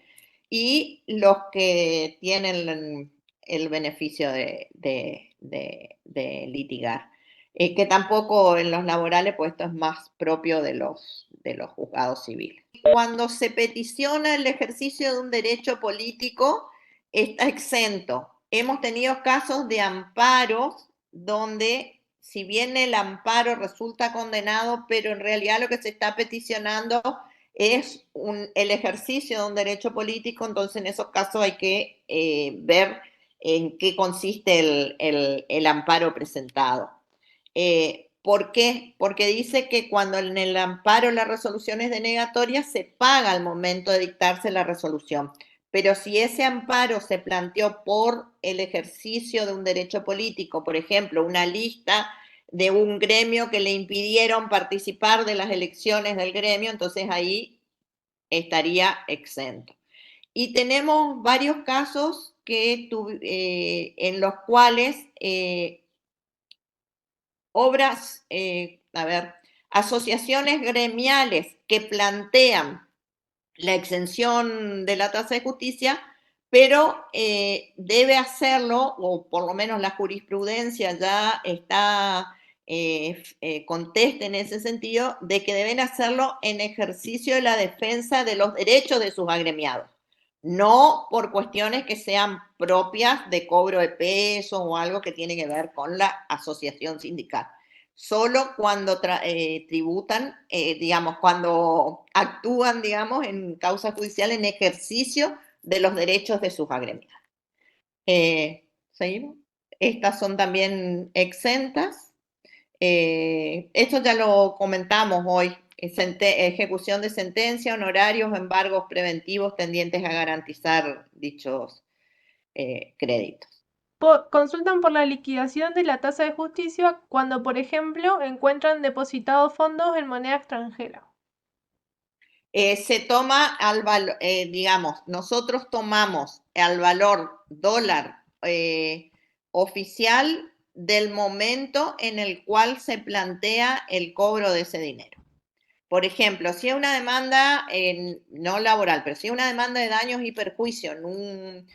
y los que tienen el beneficio de litigar. Que tampoco en los laborales, pues esto es más propio de los juzgados civiles. Cuando se peticiona el ejercicio de un derecho político, está exento. Hemos tenido casos de amparos donde, si bien el amparo resulta condenado, pero en realidad lo que se está peticionando es el ejercicio de un derecho político, entonces en esos casos hay que ver en qué consiste el amparo presentado. ¿Por qué? Porque dice que cuando en el amparo la resolución es denegatoria, se paga al momento de dictarse la resolución. Pero si ese amparo se planteó por el ejercicio de un derecho político, por ejemplo, una lista de un gremio que le impidieron participar de las elecciones del gremio, entonces ahí estaría exento. Y tenemos varios casos en los cuales asociaciones gremiales que plantean la exención de la tasa de justicia, pero debe hacerlo, o por lo menos la jurisprudencia ya está contesta en ese sentido, de que deben hacerlo en ejercicio de la defensa de los derechos de sus agremiados, no por cuestiones que sean propias de cobro de pesos o algo que tiene que ver con la asociación sindical. Solo cuando tributan, digamos, cuando actúan, digamos, en causa judicial en ejercicio de los derechos de sus agremiados. ¿Seguimos? Estas son también exentas. Esto ya lo comentamos hoy. Ejecución de sentencia, honorarios, embargos preventivos tendientes a garantizar dichos créditos. Consultan por la liquidación de la tasa de justicia cuando, por ejemplo, encuentran depositados fondos en moneda extranjera. Se toma digamos, nosotros tomamos al valor dólar oficial del momento en el cual se plantea el cobro de ese dinero. Por ejemplo, si es una demanda no laboral, pero si es una demanda de daños y perjuicios en un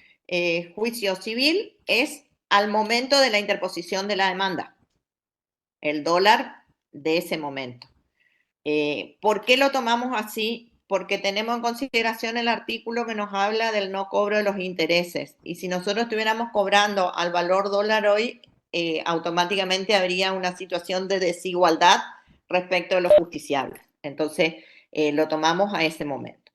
juicio civil, es al momento de la interposición de la demanda, el dólar de ese momento. ¿Por qué lo tomamos así? Porque tenemos en consideración el artículo que nos habla del no cobro de los intereses. Y si nosotros estuviéramos cobrando al valor dólar hoy, automáticamente habría una situación de desigualdad respecto de los justiciables. Entonces, lo tomamos a ese momento.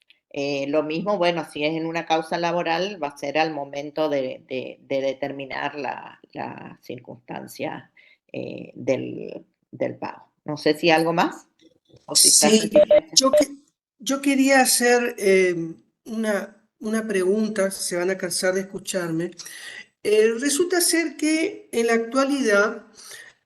Lo mismo, bueno, si es en una causa laboral, va a ser al momento de determinar la circunstancia del pago. No sé si algo más. Sí, yo quería hacer una pregunta, se van a cansar de escucharme. Resulta ser que en la actualidad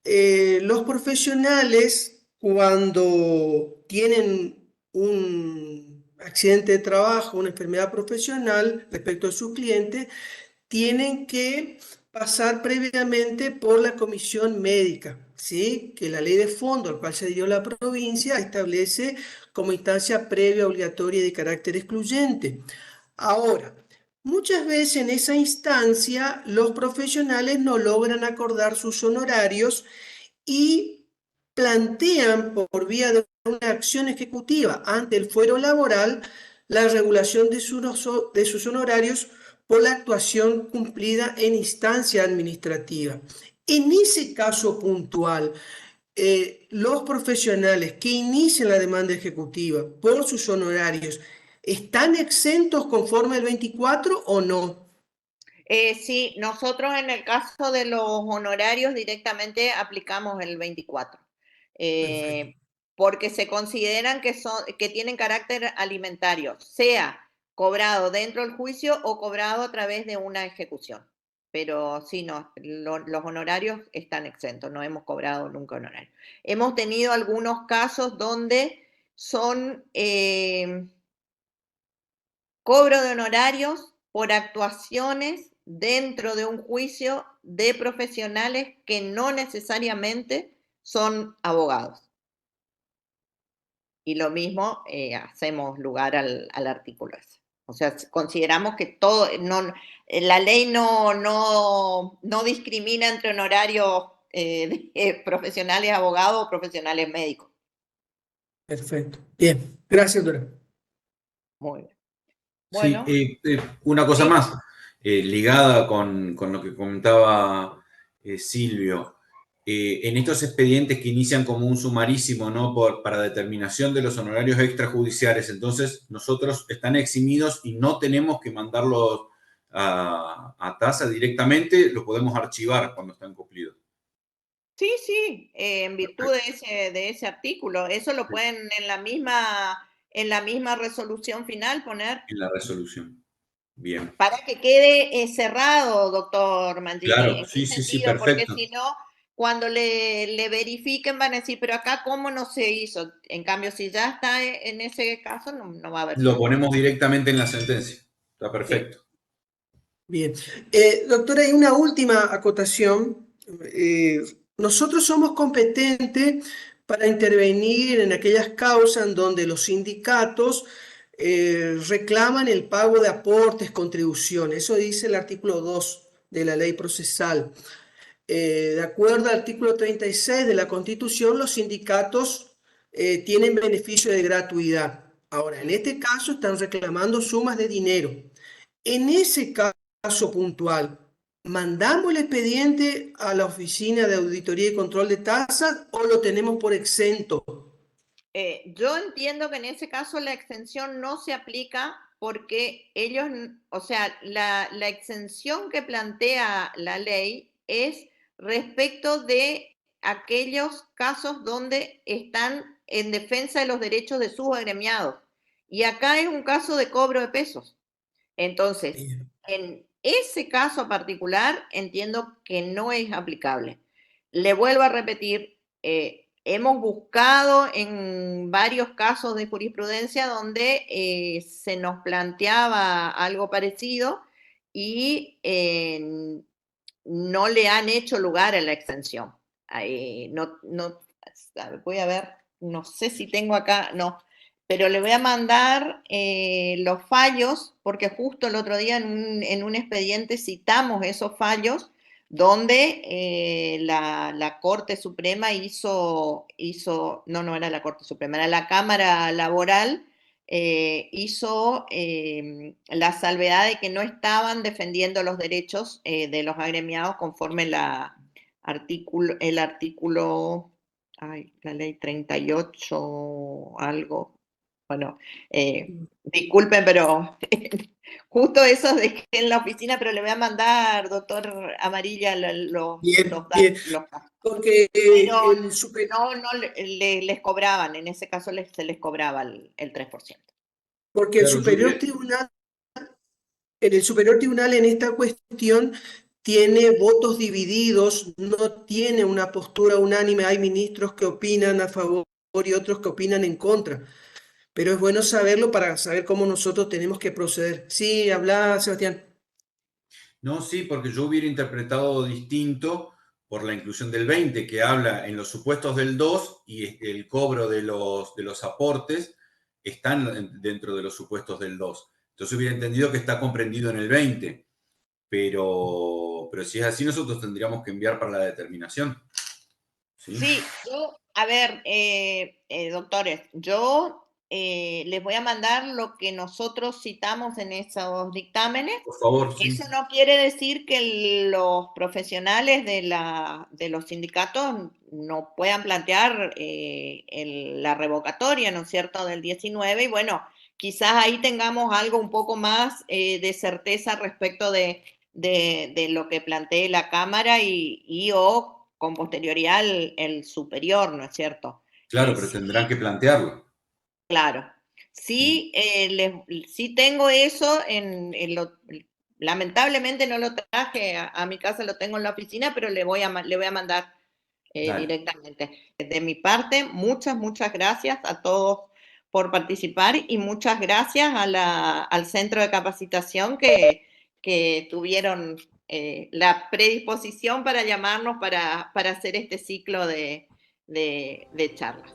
los profesionales, cuando tienen un accidente de trabajo, una enfermedad profesional respecto a su cliente, tienen que pasar previamente por la comisión médica, ¿sí? Que la ley de fondo al cual se dio la provincia establece como instancia previa obligatoria y de carácter excluyente. Ahora, muchas veces en esa instancia los profesionales no logran acordar sus honorarios y plantean por vía de una acción ejecutiva ante el fuero laboral la regulación de sus honorarios por la actuación cumplida en instancia administrativa. En ese caso puntual, los profesionales que inician la demanda ejecutiva por sus honorarios, ¿están exentos conforme al 24 o no? Sí, nosotros en el caso de los honorarios directamente aplicamos el 24, Perfecto. porque se consideran que tienen carácter alimentario, sea cobrado dentro del juicio o cobrado a través de una ejecución. Pero sí, no, los honorarios están exentos, no hemos cobrado nunca honorarios. Hemos tenido algunos casos donde son cobro de honorarios por actuaciones dentro de un juicio de profesionales que no necesariamente son abogados. y lo mismo hacemos lugar al artículo ese. O sea, consideramos que todo, la ley no discrimina entre honorarios profesionales abogados o profesionales médicos. Perfecto. Bien, gracias, doctora. Muy bien. Sí, Bueno, una cosa sí. más, ligada con lo que comentaba Silvio. En estos expedientes que inician como un sumarísimo, ¿no? Para determinación de los honorarios extrajudiciales, entonces nosotros están eximidos y no tenemos que mandarlos a tasa directamente, lo podemos archivar cuando están cumplidos. Sí, en virtud de ese artículo. Eso lo pueden en la misma resolución final poner. En la resolución. Bien. Para que quede cerrado, doctor Mangini. Claro, ¿En qué sí, sentido? Porque perfecto. si no, cuando le verifiquen van a decir, pero acá cómo no se hizo. En cambio, si ya está en ese caso, no va a haber. Lo ponemos directamente en la sentencia. Está perfecto. Bien. Doctora, hay una última acotación. Nosotros somos competentes para intervenir en aquellas causas en donde los sindicatos reclaman el pago de aportes, contribuciones. Eso dice el artículo 2 de la ley procesal. De acuerdo al artículo 36 de la Constitución, los sindicatos tienen beneficio de gratuidad. Ahora, en este caso están reclamando sumas de dinero. En ese caso puntual, ¿mandamos el expediente a la Oficina de Auditoría y Control de Tasas o lo tenemos por exento? Yo entiendo que en ese caso la exención no se aplica porque ellos, o sea, la exención que plantea la ley es respecto de aquellos casos donde están en defensa de los derechos de sus agremiados. Y acá es un caso de cobro de pesos. Entonces, Bien. en ese caso particular entiendo que no es aplicable. Le vuelvo a repetir, hemos buscado en varios casos de jurisprudencia donde se nos planteaba algo parecido y no le han hecho lugar a la exención. Voy a ver, no sé si tengo acá, no, pero le voy a mandar los fallos, porque justo el otro día en un expediente citamos esos fallos donde la Corte Suprema no era la Corte Suprema, era la Cámara Laboral, hizo la salvedad de que no estaban defendiendo los derechos de los agremiados conforme el artículo, la ley 38, algo. Bueno, disculpen, pero justo eso dejé en la oficina, pero le voy a mandar, doctor Amarilla, Bien, los bien. datos. Porque Pero el super... no les cobraban, en ese caso se les cobraba el 3%. Porque el Claro, Superior Tribunal, en el Superior Tribunal en esta cuestión tiene votos divididos, no tiene una postura unánime. Hay ministros que opinan a favor y otros que opinan en contra. Pero es bueno saberlo para saber cómo nosotros tenemos que proceder. Sí, habla, Sebastián. No, sí, porque yo hubiera interpretado distinto por la inclusión del 20, que habla en los supuestos del 2 y el cobro de los aportes están dentro de los supuestos del 2. Entonces hubiera entendido que está comprendido en el 20, pero si es así, nosotros tendríamos que enviar para la determinación. Sí, a ver, doctores, yo les voy a mandar lo que nosotros citamos en esos dictámenes. Por favor, sí. Eso no quiere decir que los profesionales de los sindicatos no puedan plantear la revocatoria, ¿no es cierto?, del 19, y bueno, quizás ahí tengamos algo un poco más de certeza respecto de lo que plantee la Cámara y o con posterioridad el superior, ¿no es cierto? Claro, pero tendrán que plantearlo. Claro. Sí, sí tengo eso lamentablemente no lo traje a mi casa, lo tengo en la oficina, pero le voy a mandar directamente. De mi parte, muchas gracias a todos por participar y muchas gracias al centro de capacitación que tuvieron la predisposición para llamarnos para hacer este ciclo de charlas.